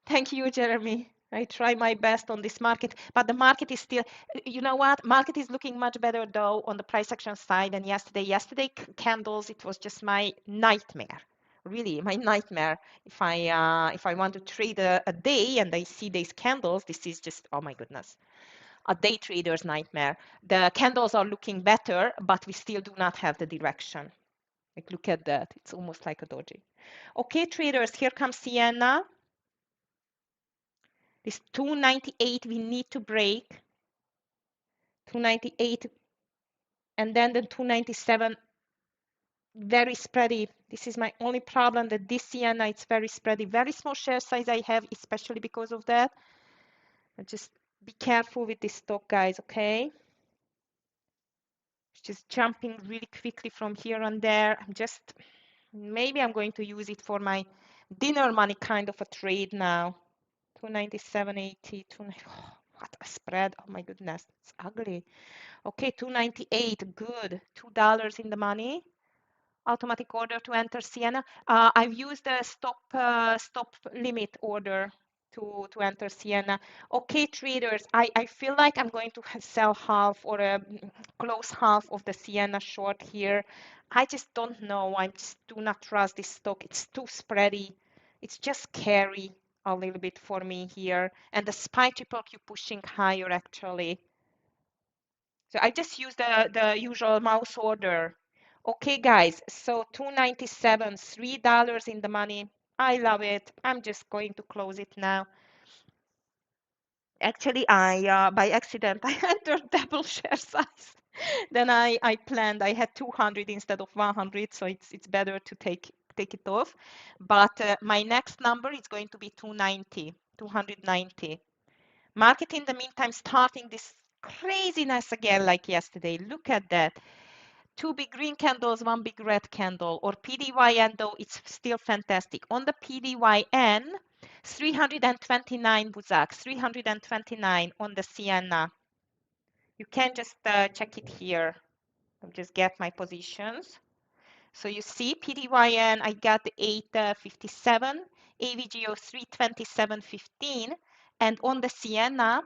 Thank you, Jeremy. I try my best on this market, but the market is still, you know what? Market is looking much better though on the price action side than yesterday. Yesterday candles, it was just my nightmare. Really, my nightmare. If I want to trade a day and I see these candles, this is just, oh my goodness, a day trader's nightmare. The candles are looking better, but we still do not have the direction. Like, look at that. It's almost like a doji. Okay, traders, here comes Sienna. This 298 we need to break. 298 and then the 297 very spready. This is my only problem that this Sienna it's very spready. Very small share size I have, especially because of that. Just be careful with this stock, guys, okay? It's just jumping really quickly from here and there. Maybe I'm going to use it for my dinner money kind of a trade now. 297.80, oh, what a spread. Oh my goodness, it's ugly. Okay, 298, good. $2 in the money. Automatic order to enter Sienna. I've used a stop limit order to enter Sienna. Okay, traders, I feel like I'm going to sell half or close half of the Sienna short here. I just don't know. I just do not trust this stock. It's too spready. It's just scary a little bit for me here. And the SPY triple Q pushing higher actually. So I just use the usual mouse order. Okay, guys, so 297, $3 in the money. I love it. I'm just going to close it now. Actually, I by accident I entered double share size. Then I planned I had 200 instead of 100, so it's better to take it off. But my next number is going to be 290, 290. Market in the meantime starting this craziness again like yesterday. Look at that. Two big green candles, one big red candle, or PDYN, though it's still fantastic. On the PDYN, 329 Buzak, 329 on the Sienna. You can just check it here. I'll just get my positions. So you see PDYN, I got the 857, AVGO 327.15, and on the Sienna,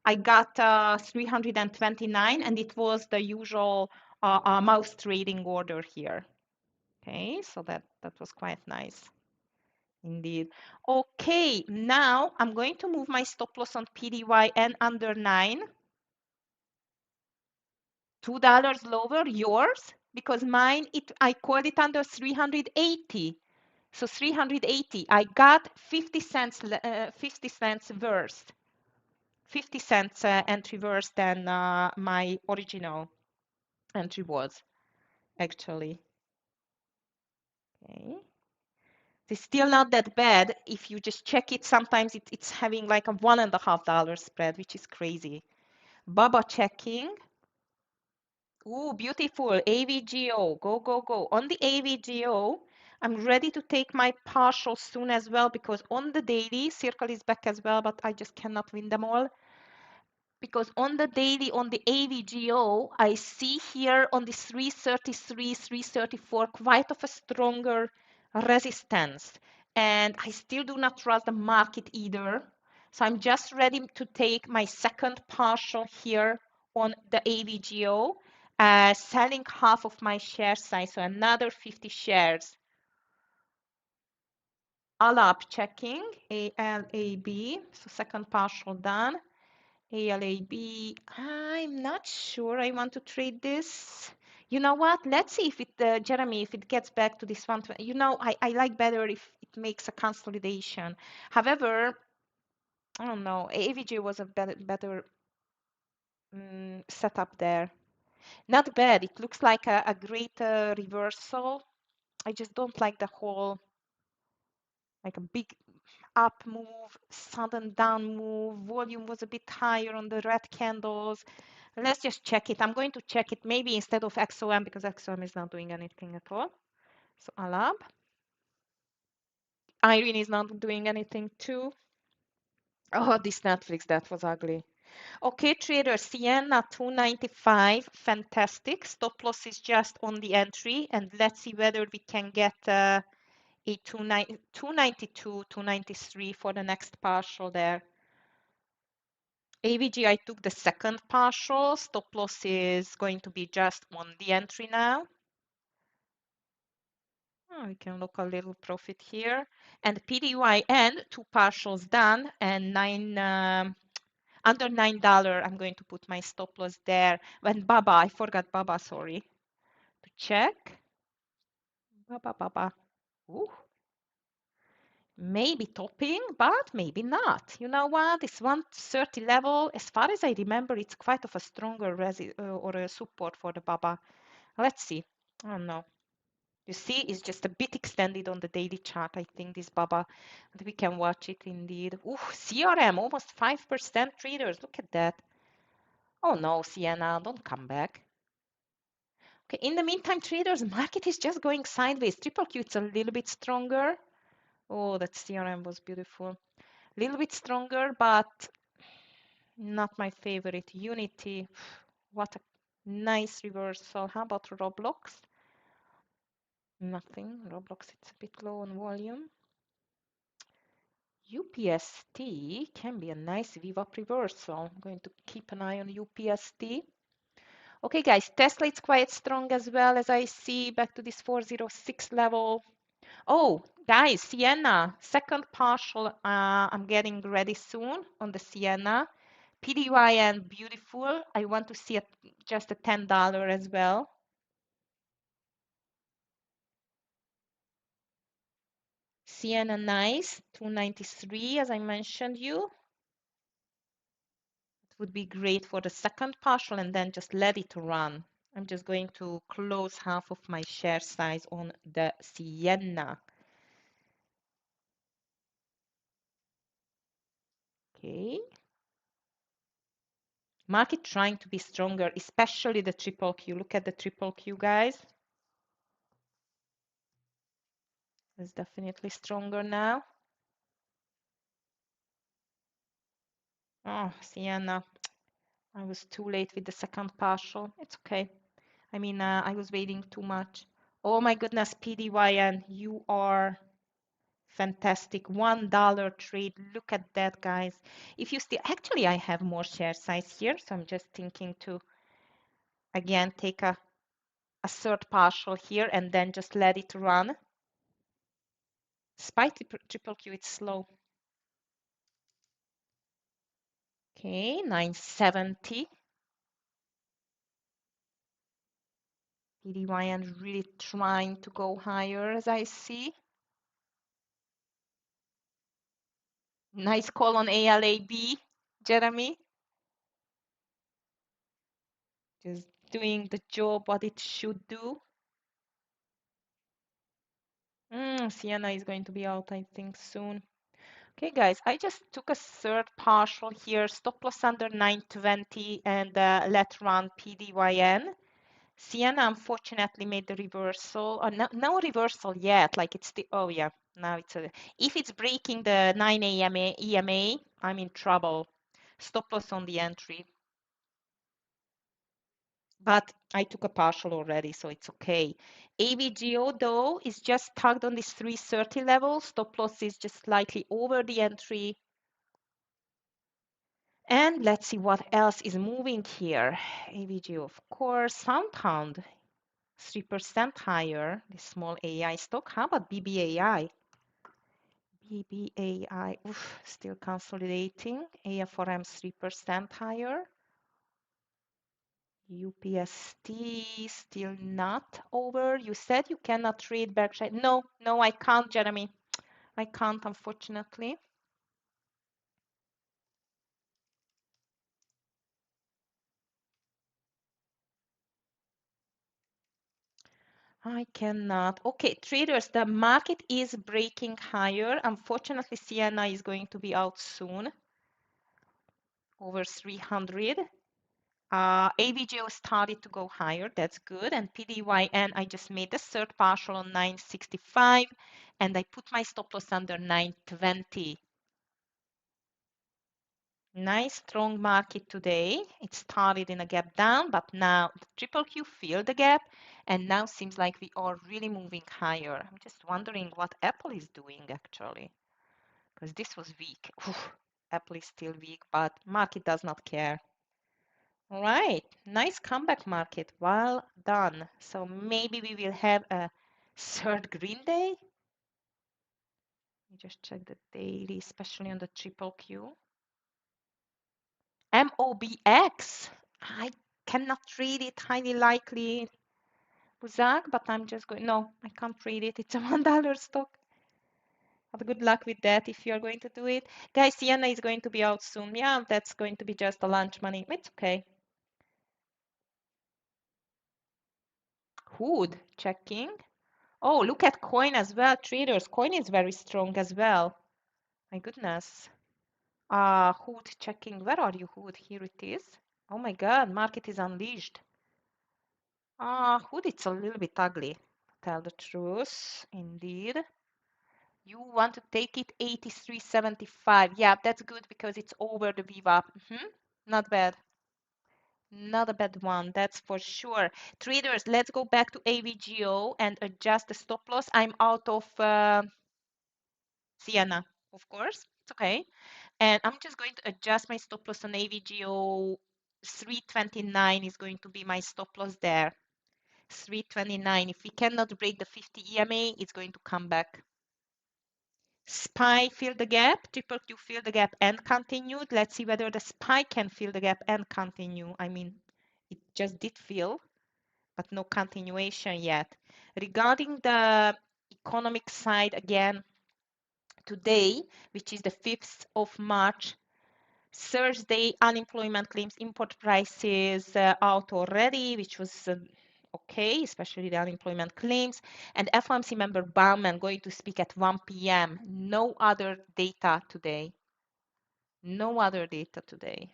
I got 329, and it was the usual mouse trading order here. Okay, so that was quite nice indeed. Okay, now I'm going to move my stop loss on PDYN under 9. $2 lower, yours, because mine, I called it under 380. So 380, I got 50 cents, 50 cents worse. 50 cents entry worse than my original entry was actually. Okay. It's still not that bad. If you just check it, sometimes it's having like a $1.50 spread, which is crazy. Baba checking. Ooh, beautiful. AVGO. Go, go, go. On the AVGO, I'm ready to take my partial soon as well because on the daily, circle is back as well, but I just cannot win them all. Because on the daily, on the AVGO, I see here on the 333, 334, quite of a stronger resistance. And I still do not trust the market either. So I'm just ready to take my second partial here on the AVGO, selling half of my share size, so another 50 shares. ALAB checking, ALAB, so second partial done. ALAB, I'm not sure I want to trade this. You know what? Let's see if it, Jeremy, if it gets back to this one. You know, I like better if it makes a consolidation. However, I don't know. AVG was a better setup there. Not bad. It looks like a great reversal. I just don't like the whole, like a big up move, sudden down move. Volume was a bit higher on the red candles. Let's just check it. I'm going to check it maybe instead of XOM because XOM is not doing anything at all. So Alab. Irene is not doing anything too. Oh, this Netflix, that was ugly. Okay, trader, Sienna 295, fantastic. Stop loss is just on the entry, and let's see whether we can get a 292, 293 for the next partial there. AVG, I took the second partial. Stop loss is going to be just on the entry now. Oh, we can look a little profit here. And PDYN, two partials done, and under $9, I'm going to put my stop loss there. When Baba, I forgot Baba, sorry. To check. Baba. Ooh. Maybe topping, but maybe not. You know what? This 130 level, as far as I remember, it's quite of a stronger or a support for the Baba. Let's see. I don't know. You see, it's just a bit extended on the daily chart, I think, this Baba. And we can watch it indeed. Ooh, CRM, almost 5% traders. Look at that. Oh no, Sienna, don't come back. Okay, in the meantime, traders, market is just going sideways. Triple Q, it's a little bit stronger. Oh, that CRM was beautiful. A little bit stronger, but not my favorite. Unity, what a nice reversal. How about Roblox? Nothing. Roblox, it's a bit low on volume. UPST can be a nice VWAP reversal. I'm going to keep an eye on UPST. Okay, guys, Tesla is quite strong as well as I see. Back to this 406 level. Oh, guys, Sienna, second partial. I'm getting ready soon on the Sienna. PDYN, beautiful. I want to see just a $10 as well. Sienna, nice. 293, as I mentioned you. It would be great for the second partial and then just let it run. I'm just going to close half of my share size on the Sienna. Okay. Market trying to be stronger, especially the triple Q. Look at the triple Q, guys. It's definitely stronger now. Oh, Sienna, I was too late with the second partial. It's okay. I mean, I was waiting too much. Oh my goodness, PDYN, you are fantastic. $1 trade. Look at that, guys. If you still, actually, I have more share size here, so I'm just thinking to, again, take a third partial here and then just let it run. Despite the triple Q, it's slow. Okay, 970. PDYN really trying to go higher as I see. Nice call on ALAB, Jeremy. Just doing the job what it should do. Sienna is going to be out, I think, soon. Okay, guys, I just took a third partial here, stop loss under 920 and let run PDYN. Sienna unfortunately made the reversal. No reversal yet. Like it's the, oh yeah, now it's a, if it's breaking the 9 EMA, I'm in trouble. Stop loss on the entry. But I took a partial already, so it's okay. AVGO though is just tugged on this 330 level. Stop loss is just slightly over the entry. And let's see what else is moving here. AVGO, of course, SoundHound 3% higher, the small AI stock. How about BBAI? BBAI, oof, still consolidating. AFRM 3% higher. UPST still not over. You said you cannot trade Berkshire. No, I can't, Jeremy. I can't, unfortunately. I cannot. Okay, traders, the market is breaking higher. Unfortunately, Sienna is going to be out soon, over 300. AVGO started to go higher. That's good. And PDYN, I just made the third partial on 965, and I put my stop loss under 920. Nice strong market today. It started in a gap down, but now the triple Q filled the gap, and now seems like we are really moving higher. I'm just wondering what Apple is doing actually, because this was weak. Apple is still weak, but market does not care. All right, nice comeback market. Well done. So maybe we will have a third green day. Let me just check the daily, especially on the triple Q. MOBX. I cannot trade it, highly likely, Buzak, but I'm just going, no, I can't trade it. It's a $1 stock. Have good luck with that if you're going to do it. Guys, Sienna is going to be out soon. Yeah, that's going to be just a lunch money. It's okay. Hood, checking. Oh, look at coin as well, traders. Coin is very strong as well. My goodness. Hood checking. Where are you, Hood? Here it is. Oh my God, market is unleashed. Hood, it's a little bit ugly. Tell the truth, indeed. You want to take it 83.75. Yeah, that's good because it's over the VWAP. Not bad. Not a bad one, that's for sure. Traders, let's go back to AVGO and adjust the stop loss. I'm out of Sienna, of course. It's okay. And I'm just going to adjust my stop loss on AVGO. 329 is going to be my stop loss there. 329. If we cannot break the 50 EMA, it's going to come back. SPY filled the gap, triple Q filled the gap and continued. Let's see whether the SPY can fill the gap and continue. I mean, it just did fill, but no continuation yet. Regarding the economic side, again, today, which is the 5th of March, Thursday, unemployment claims, import prices out already, which was okay, especially the unemployment claims. And FOMC member Bauman going to speak at 1 p.m. No other data today. No other data today.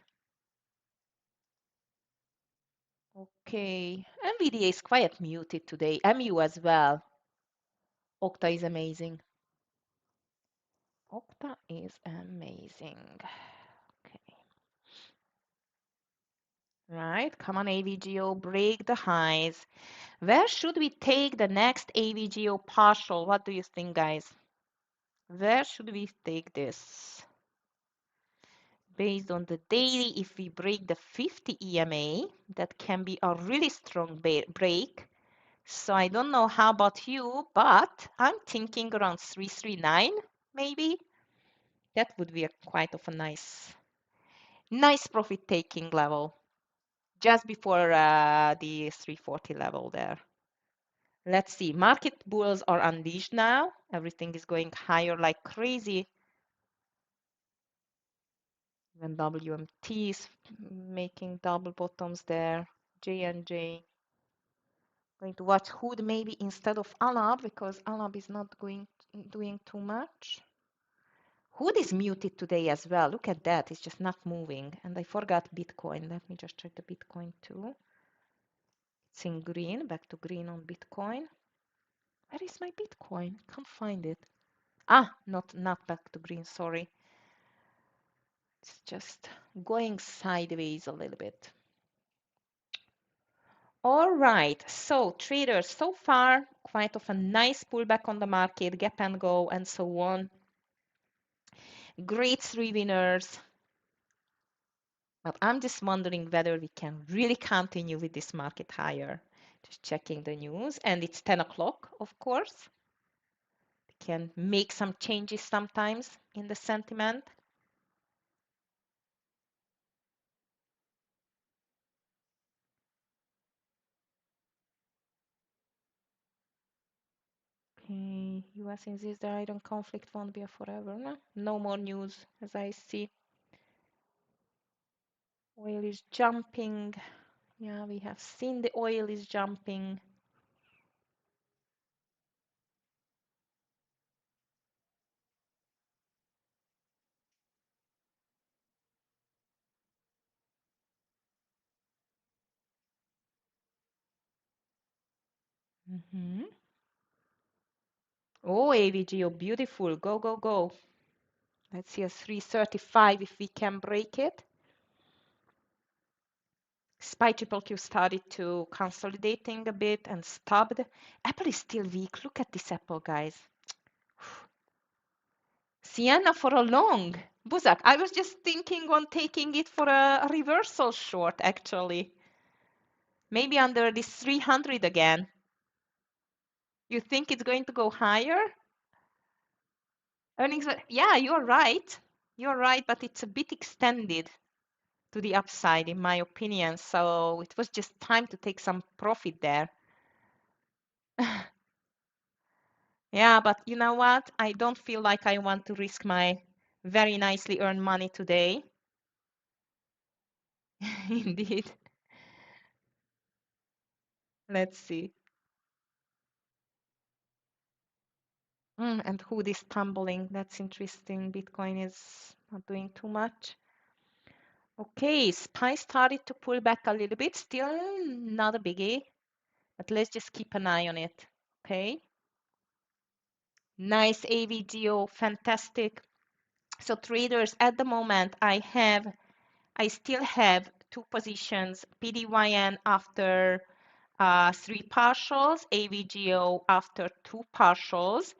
Okay, NVDA is quite muted today. MU as well. Okta is amazing. Okta is amazing. Okay. Right, come on AVGO, break the highs. Where should we take the next AVGO partial? What do you think, guys? Where should we take this? Based on the daily, if we break the 50 EMA, that can be a really strong break. So I don't know how about you, but I'm thinking around 339, maybe. That would be quite of a nice profit taking level, just before the 340 level there. Let's see, market bulls are unleashed now. Everything is going higher like crazy. When WMT is making double bottoms there, J and J. Going to watch Hood maybe instead of Alab because Alab is not doing too much. Hood is muted today as well. Look at that. It's just not moving. And I forgot Bitcoin. Let me just check the Bitcoin too. It's in green. Back to green on Bitcoin. Where is my Bitcoin? Can't find it. Not back to green. Sorry. It's just going sideways a little bit. All right. So traders, so far, quite of a nice pullback on the market, gap and go, and so on. Great three winners. But I'm just wondering whether we can really continue with this market higher. Just checking the news. And it's 10 o'clock, of course. We can make some changes sometimes in the sentiment. Okay, US insists the Iran conflict won't be a forever. No more news as I see. Oil is jumping. Yeah, we have seen the oil is jumping. Mm-hmm. Oh, AVGO, beautiful. Go, go, go. Let's see a 335 if we can break it. SPY triple Q started to consolidating a bit and stopped. Apple is still weak. Look at this Apple, guys. Sienna for a long. Buzak, I was just thinking on taking it for a reversal short, actually. Maybe under this 300 again. You think it's going to go higher? Earnings, yeah, you're right. You're right, but it's a bit extended to the upside, in my opinion. So it was just time to take some profit there. Yeah, but you know what? I don't feel like I want to risk my very nicely earned money today. Indeed. Let's see. And who is tumbling? That's interesting. Bitcoin is not doing too much. Okay, SPY started to pull back a little bit. Still not a biggie, but let's just keep an eye on it. Okay. Nice AVGO, fantastic. So traders, at the moment, I still have two positions, PDYN after three partials, AVGO after two partials,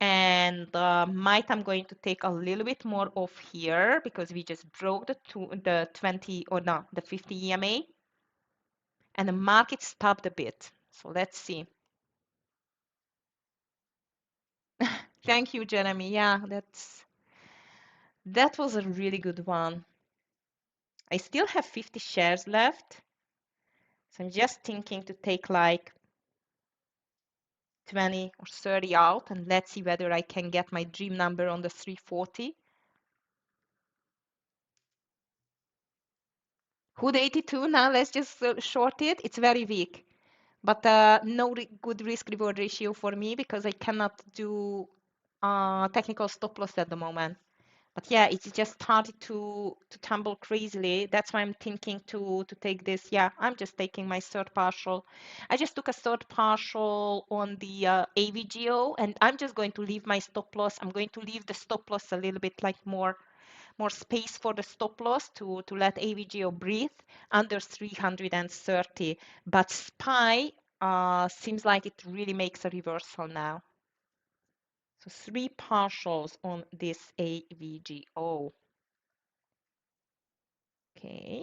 and might I'm going to take a little bit more off here because we just broke the 20 or no, the 50 EMA, and the market stopped a bit. So let's see. Thank you, Jeremy. Yeah, that was a really good one. I still have 50 shares left. So I'm just thinking to take like 20 or 30 out and let's see whether I can get my dream number on the 340. Hood 82 now, let's just short it. It's very weak, but no good risk reward ratio for me because I cannot do technical stop loss at the moment. But yeah, it's just started to tumble crazily. That's why I'm thinking to take this. Yeah, I'm just taking my third partial. I just took a third partial on the AVGO, and I'm just going to leave my stop loss. I'm going to leave the stop loss a little bit like more space for the stop loss to let AVGO breathe under 330. But SPY seems like it really makes a reversal now. So three partials on this AVGO. Okay.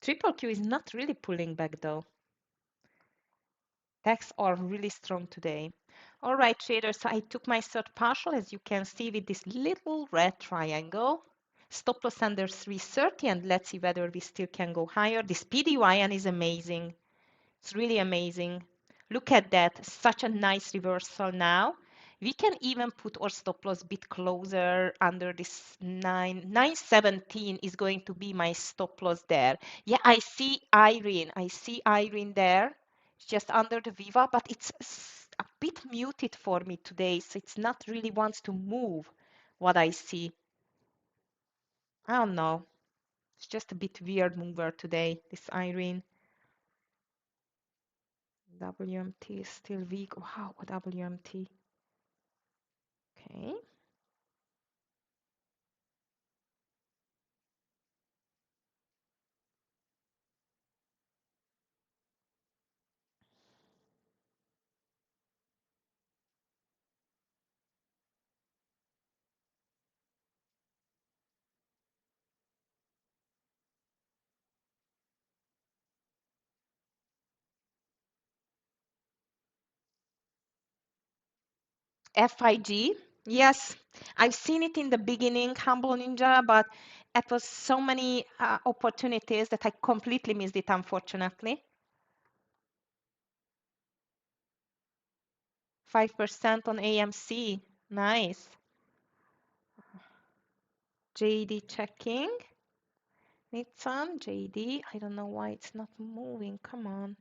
Triple Q is not really pulling back though. Techs are really strong today. All right, traders, so I took my third partial, as you can see, with this little red triangle. Stop loss under 330, and let's see whether we still can go higher. This PDYN is amazing. It's really amazing. Look at that, such a nice reversal now. We can even put our stop loss a bit closer under this 917 is going to be my stop loss there. Yeah, I see Irene. I see Irene there. It's just under the Viva, but it's a bit muted for me today, so it's not really wants to move what I see. I don't know. It's just a bit weird mover today, this Irene. WMT is still weak. Wow, WMT. Okay. FIG. Yes, I've seen it in the beginning, Humble Ninja, but it was so many opportunities that I completely missed it, unfortunately. 5% on AMC. Nice. JD checking. Nissan, JD. I don't know why it's not moving. Come on.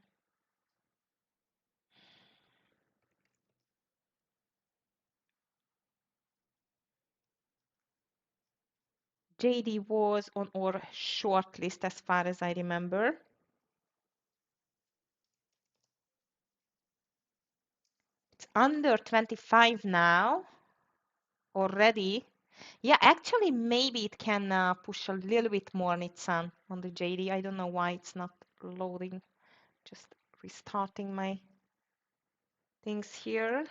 JD was on our short list as far as I remember. It's under 25 now already. Yeah, actually, maybe it can push a little bit more, Nissan, on the JD. I don't know why it's not loading. Just restarting my things here.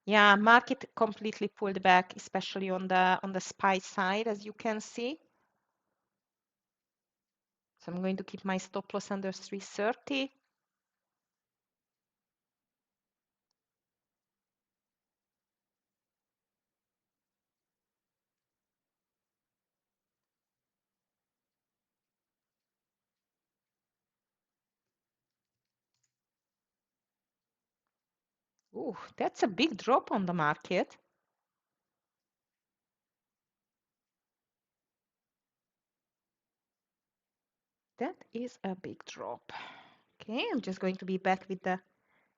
Yeah, market completely pulled back, especially on the SPY side, as you can see. So I'm going to keep my stop loss under 330. Ooh, that's a big drop on the market. That is a big drop. Okay, I'm just going to be back with the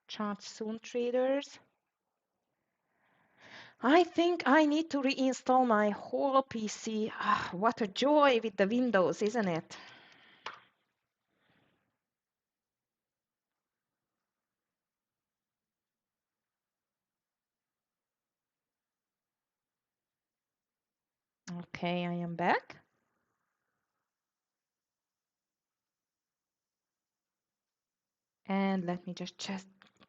chart soon, traders. I think I need to reinstall my whole PC. Ah, what a joy with the Windows, isn't it? Okay, I am back. And let me just check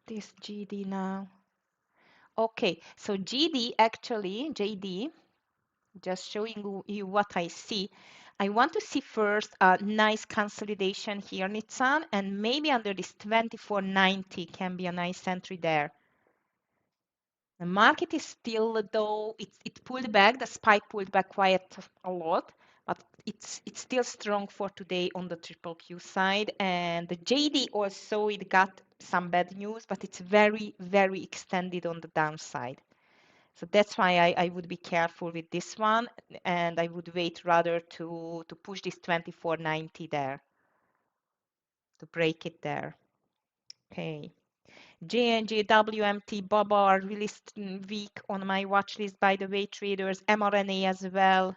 this GD now. Okay, so GD actually, JD, just showing you what I see. I want to see first a nice consolidation here, Nitsan, and maybe under this 2490 can be a nice entry there. The market is still, though, it pulled back, the spike pulled back quite a lot, but it's still strong for today on the triple Q side. And the JD also, it got some bad news, but it's very, very extended on the downside. So that's why I would be careful with this one, and I would wait rather to push this 2490 there, to break it there. Okay. J&J, WMT, BABA are really weak on my watch list, by the way, traders. mRNA as well.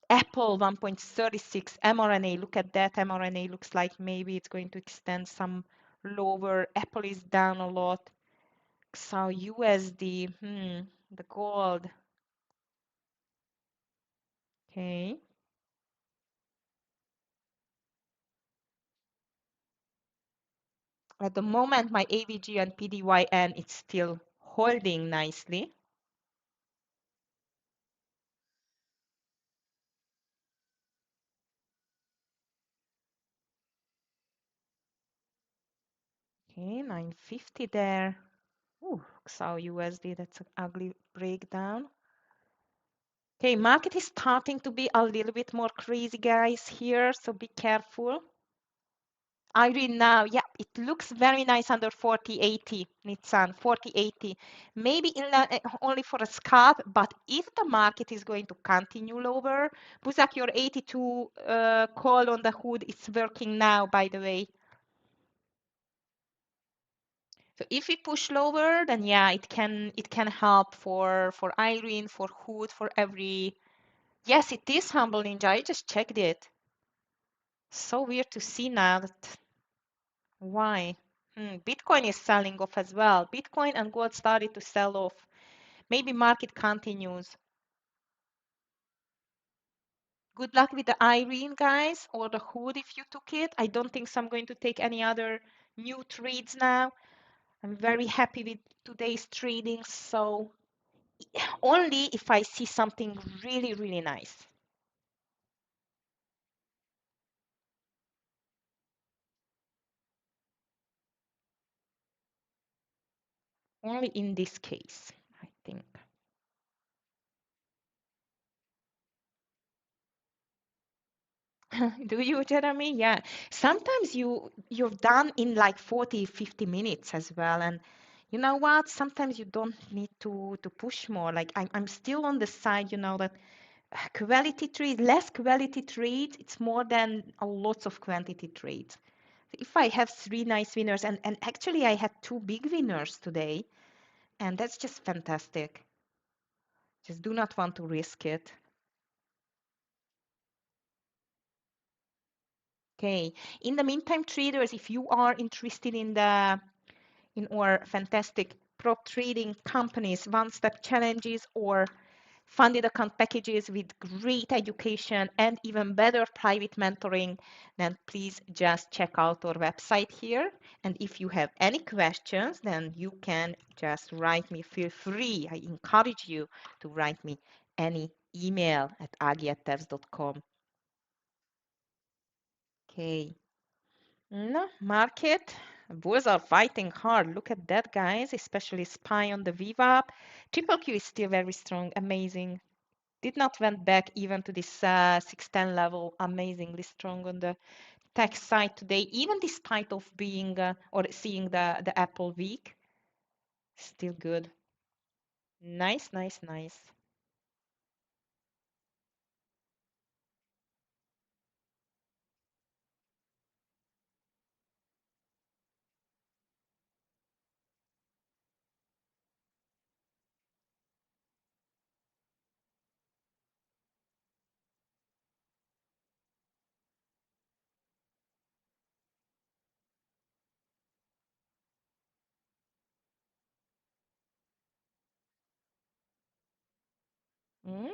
Apple 1.36 mRNA. Look at that. mRNA looks like maybe it's going to extend some lower. Apple is down a lot. So USD, the gold. Okay. At the moment, my AVG and PDYN is still holding nicely. Okay, 950 there. Ooh, XAU USD, that's an ugly breakdown. Okay, market is starting to be a little bit more crazy, guys, here, so be careful. I read now, yeah, it looks very nice under 4080, Nitsan, 4080. Maybe only for a scalp, but if the market is going to continue lower, Buzak, your 82 call on the hood is working now, by the way. So if we push lower, then yeah, it can help for Irene, for hood, for every. Yes, it is Humble Ninja. I just checked it. So weird to see now that why? Bitcoin is selling off as well. Bitcoin and gold started to sell off. Maybe market continues. Good luck with the Irene, guys, or the hood if you took it. I don't think so I'm going to take any other new trades now. I'm very happy with today's trading. So only if I see something really, really nice. Only in this case, I think. Do you, Jeremy? Yeah. Sometimes you're done in like 40, 50 minutes as well. And you know what? Sometimes you don't need to push more. Like I'm still on the side, that quality trade, less quality trades, it's more than a lots of quantity trades. If I have three nice winners, and actually I had two big winners today, and that's just fantastic. Just do not want to risk it. Okay. In the meantime, traders, if you are interested in our fantastic prop trading companies, one-step challenges, or funded account packages with great education and even better private mentoring, then please just check out our website here. And if you have any questions, then you can just write me. Feel free. I encourage you to write me any email at agi@tefs.com. Okay. No, market. Bulls are fighting hard. Look at that, guys, especially SPY on the VWAP. Triple Q is still very strong. Amazing. Did not went back even to this 610 level. Amazingly strong on the tech side today, even despite of being or seeing the Apple week. Still good. Nice, nice, nice. Mm,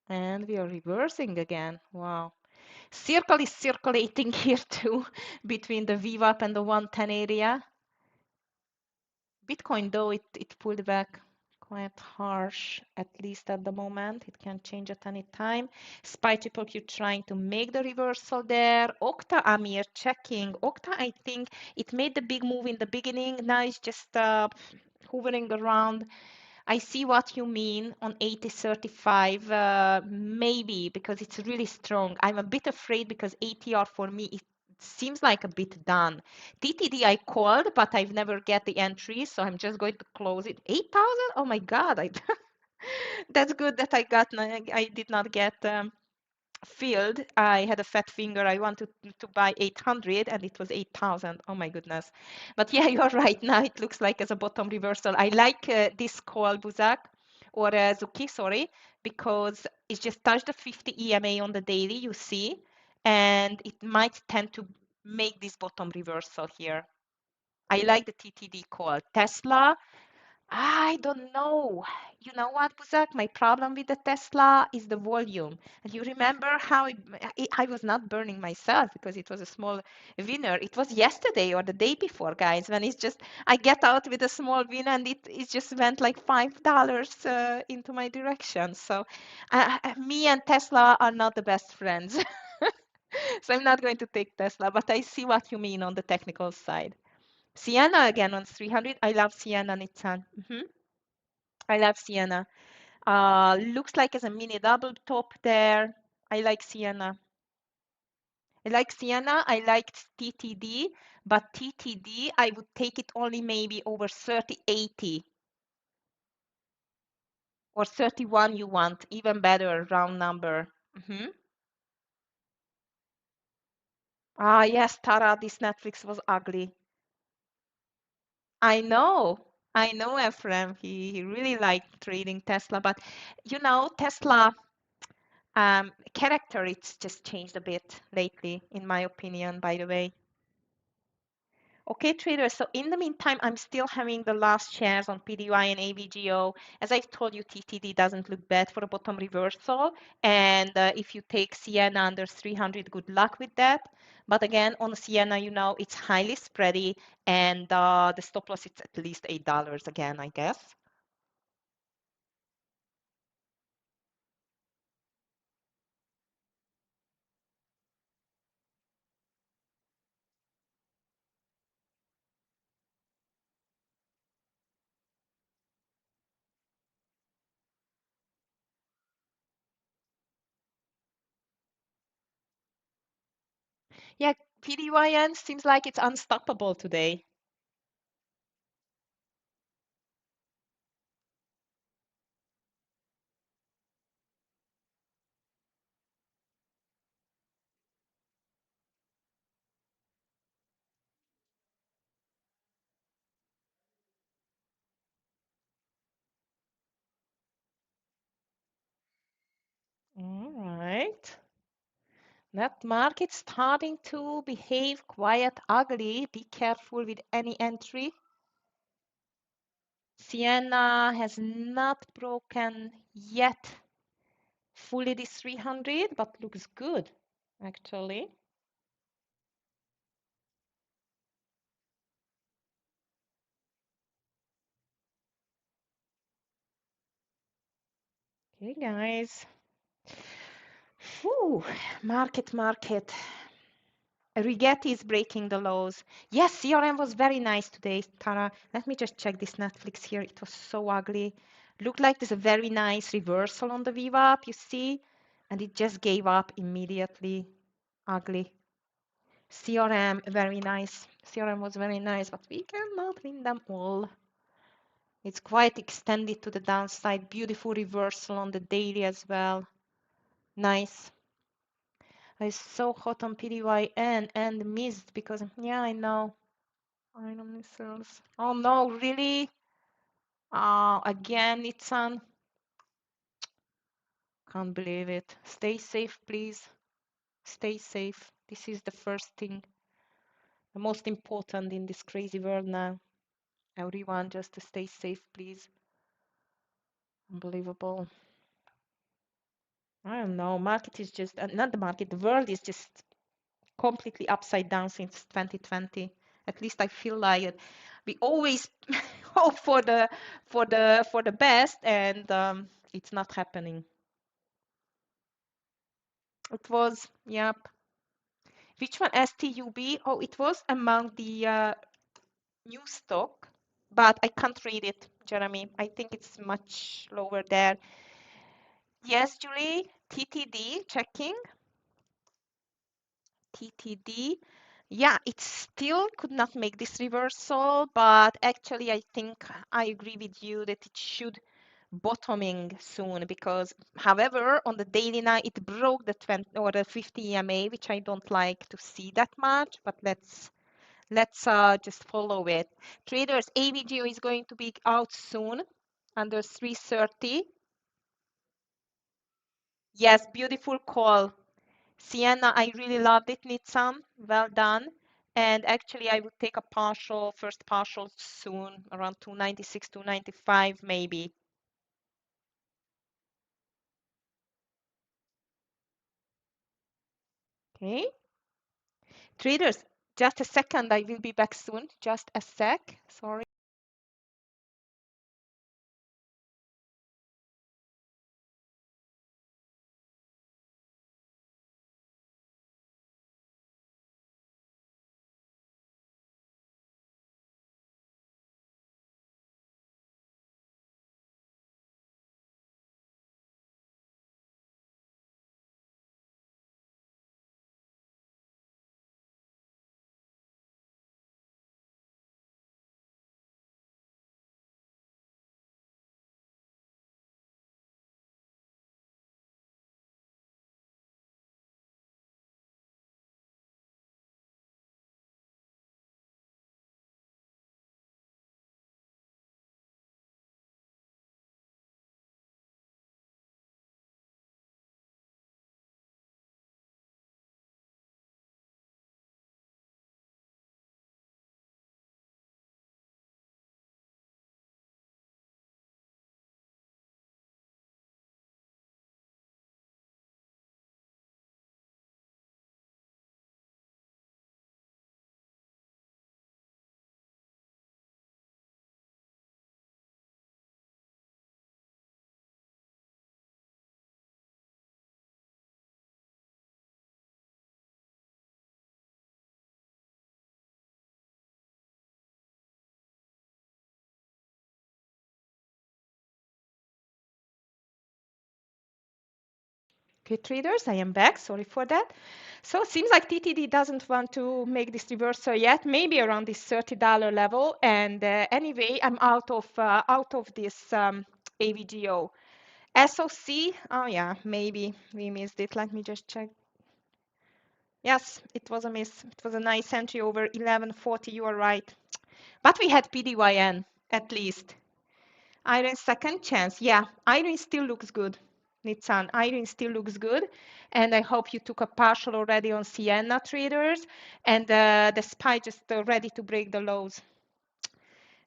and we are reversing again. Wow. Circle is circulating here too between the VWAP and the 110 area. Bitcoin, though, it pulled back quite harsh, at least at the moment. It can change at any time. SPY Triple Q trying to make the reversal there. Okta, Amir checking. Okta, I think it made the big move in the beginning. Now it's just hovering around. I see what you mean on 80.35, maybe because it's really strong. I'm a bit afraid because ATR for me, it seems like a bit done. TTD I called, but I've never get the entry, so I'm just going to close it. 8,000? Oh my God, that's good that I did not get filled. I had a fat finger. I wanted to buy 800 and it was 8,000. Oh my goodness. But yeah, you're right. Now it looks like as a bottom reversal. I like this call, Buzak, or Zuki, sorry, because it just touched the 50 EMA on the daily, you see, and it might tend to make this bottom reversal here. I like the TTD call. Tesla, I don't know. You know what, Buzak? My problem with the Tesla is the volume. And you remember how I was not burning myself because it was a small winner. It was yesterday or the day before, guys, when it's just I get out with a small win and it just went like $5 into my direction. So me and Tesla are not the best friends. So I'm not going to take Tesla, but I see what you mean on the technical side. Sienna again on 300. I love Sienna, Nitsan. I love Sienna. Looks like as a mini double top there. I like Sienna. I like Sienna. I like TTD, but TTD, I would take it only maybe over 30.80 or 31 you want, even better round number. Ah, yes, Tara, this Netflix was ugly. I know Ephraim. He really liked trading Tesla, but Tesla character, it's just changed a bit lately, in my opinion, by the way. Okay, traders, so in the meantime, I'm still having the last shares on PDY and AVGO. As I've told you, TTD doesn't look bad for a bottom reversal. And if you take Sienna under 300, good luck with that. But again, on Sienna, it's highly spready and the stop loss is at least $8 again, I guess. Yeah, PDYN seems like it's unstoppable today. All right. That market starting to behave quite ugly. Be careful with any entry. Sienna has not broken yet fully this 300, but looks good actually. Okay, guys. Whew. Market. Rigetti is breaking the lows. Yes, CRM was very nice today, Tara. Let me just check this Netflix here. It was so ugly. Looked like there's a very nice reversal on the VWAP, you see? And it just gave up immediately. Ugly. CRM, very nice. CRM was very nice, but we cannot win them all. It's quite extended to the downside. Beautiful reversal on the daily as well. Nice. It's so hot on PDYN and missed because, yeah, I know. I know missiles. Oh no, really? Again, it's on. Can't believe it. Stay safe, please. Stay safe. This is the first thing, the most important in this crazy world now. Everyone, just to stay safe, please. Unbelievable. I don't know. Market is just, not the market, the world is just completely upside down since 2020. At least I feel like it. We always hope for the best, and it's not happening. It was, yep. Which one? STUB? Oh, it was among the new stock, but I can't read it, Jeremy. I think it's much lower there. Yes, Julie. TTD checking. TTD. Yeah, it still could not make this reversal, but actually I think I agree with you that it should bottoming soon because however on the daily now it broke the 20 or the 50 EMA, which I don't like to see that much, but let's just follow it. Traders, AVGO is going to be out soon under 330. Yes, beautiful call. Sienna, I really loved it, Nitsan. Well done. And actually, I would take a first partial soon, around 296, 295 maybe. Okay. Traders, just a second. I will be back soon. Just a sec. Sorry. Okay, traders, I am back. Sorry for that. So it seems like TTD doesn't want to make this reversal yet, maybe around this $30 level. And anyway, I'm out of this AVGO. SOC, oh yeah, maybe we missed it. Let me just check. Yes, it was a miss. It was a nice entry over 1140. You are right. But we had PDYN at least. Iron second chance. Yeah, iron still looks good. Nitsan, iron still looks good. And I hope you took a partial already on Sienna traders. And the SPY just ready to break the lows.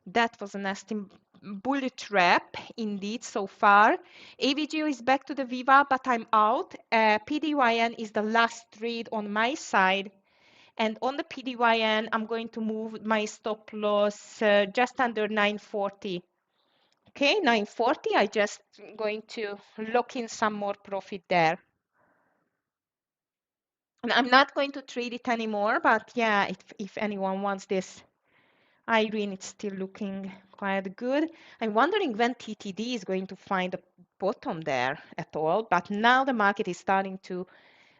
That was a nasty bullet trap indeed so far. AVGO is back to the Viva, but I'm out. PDYN is the last trade on my side. And on the PDYN, I'm going to move my stop loss just under 940. Okay, 940. I just going to lock in some more profit there. And I'm not going to trade it anymore, but yeah, if anyone wants this, Irene, it's still looking quite good. I'm wondering when TTD is going to find a bottom there at all, but now the market is starting to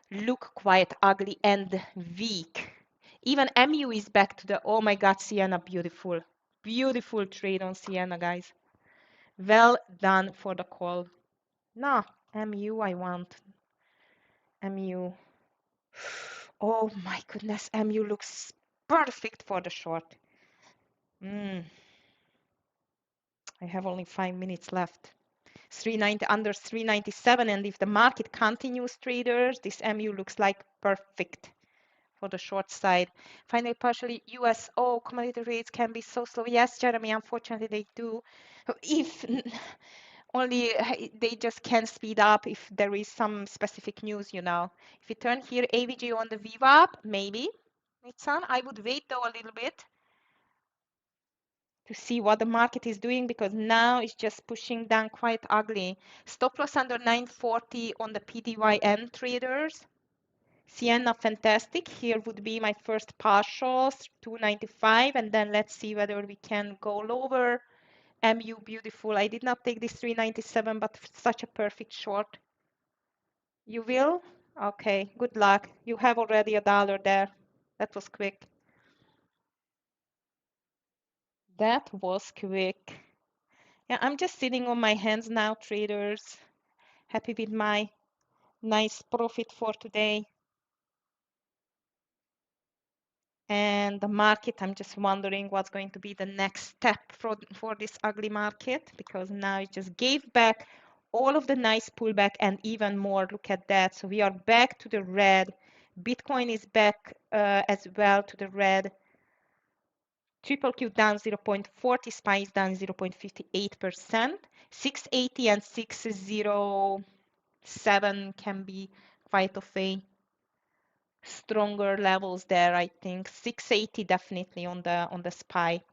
look quite ugly and weak. Even MU is back to the, oh my God, Sienna, beautiful. Beautiful trade on Sienna, guys. Well done for the call. No, MU, I want. MU. Oh my goodness, MU looks perfect for the short. I have only 5 minutes left. 390 under 397, and if the market continues, traders, this MU looks like perfect for the short side. Finally, partially USO commodity rates can be so slow. Yes, Jeremy, unfortunately they do. If only they just can speed up if there is some specific news, you know. If you turn here AVG on the VWAP, maybe it's on. I would wait though a little bit to see what the market is doing because now it's just pushing down quite ugly. Stop loss under 940 on the PDYN traders. Sienna, fantastic. Here would be my first partial, 295, and then let's see whether we can go lower. MU, beautiful. I did not take this 397, but such a perfect short. You will? Okay, good luck. You have already $1 there. That was quick. That was quick. Yeah, I'm just sitting on my hands now, traders. Happy with my nice profit for today. And the market, I'm just wondering what's going to be the next step for this ugly market because now it just gave back all of the nice pullback and even more. Look at that. So we are back to the red. Bitcoin is back as well to the red. Triple Q down 0.40, SPY is down 0.58%. 680 and 607 can be quite of a stronger levels there, I think. 680 definitely on the SPY.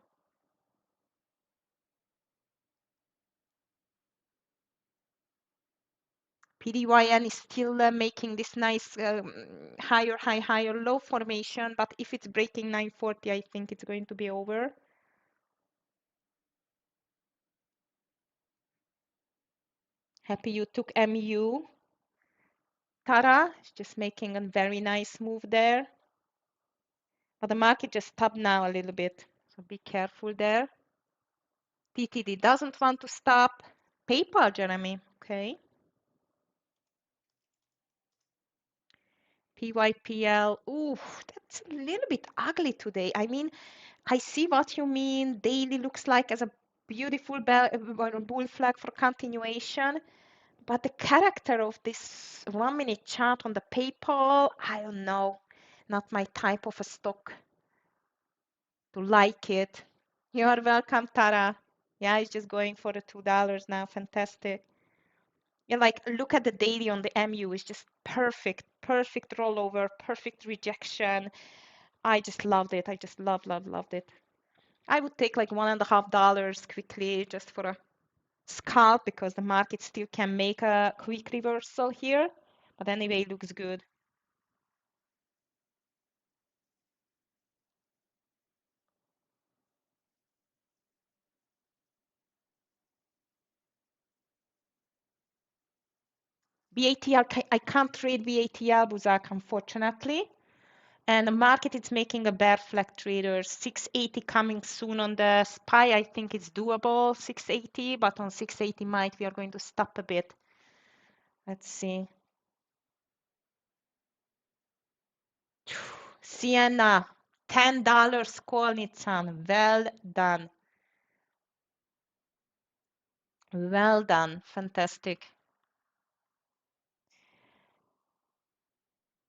PDYN is still making this nice higher high, higher low formation, but if it's breaking 940, I think it's going to be over. Happy you took MU. Tara is just making a very nice move there. But the market just stopped now a little bit, so be careful there. TTD doesn't want to stop. PayPal, Jeremy, okay. PYPL, ooh, that's a little bit ugly today. I mean, I see what you mean. Daily looks like as a beautiful bull flag for continuation, but the character of this 1 minute chart on the PayPal, I don't know, not my type of a stock to like it. You are welcome, Tara. Yeah, it's just going for the $2 now. Fantastic. Yeah, like look at the daily on the MU. It's just perfect, perfect rollover, perfect rejection. I just loved it. I just loved it. I would take like $1.50 quickly just for a scalp because the market still can make a quick reversal here. But anyway, it looks good. VATL, I can't trade VATL, Buzak, unfortunately. And the market is making a bear flag trader. 680 coming soon on the SPY. I think it's doable, 680, but on 680 might we are going to stop a bit. Let's see. Sienna, $10 call, Nitsan. Well done. Well done. Fantastic.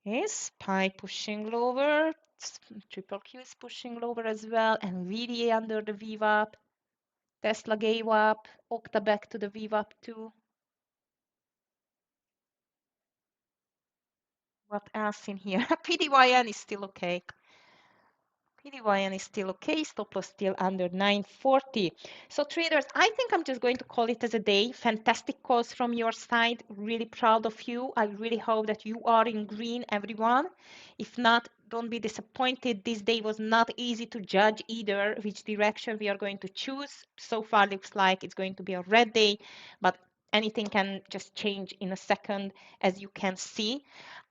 Yes, SPY pushing lower. Triple Q is pushing lower as well. And VDA under the VWAP. Tesla gave up. Okta back to the VWAP too. What else in here? PDYN is still okay. PDYN is still okay, stop loss still under 940. So traders, I think I'm just going to call it as a day. Fantastic calls from your side. Really proud of you. I really hope that you are in green, everyone. If not, don't be disappointed. This day was not easy to judge either which direction we are going to choose. So far looks like it's going to be a red day, but anything can just change in a second, as you can see.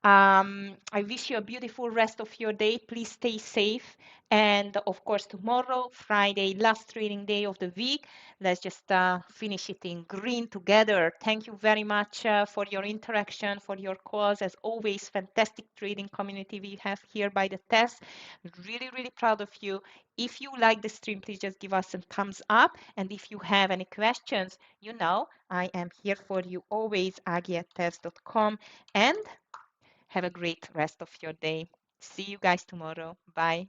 I wish you a beautiful rest of your day. Please stay safe. And of course, tomorrow, Friday, last trading day of the week, let's just finish it in green together. Thank you very much for your interaction, for your calls. As always, fantastic trading community we have here by the TEFS. Really, really proud of you. If you like the stream, please just give us a thumbs up. And if you have any questions, you know, I am here for you always, agi@tefs.com. And have a great rest of your day. See you guys tomorrow. Bye.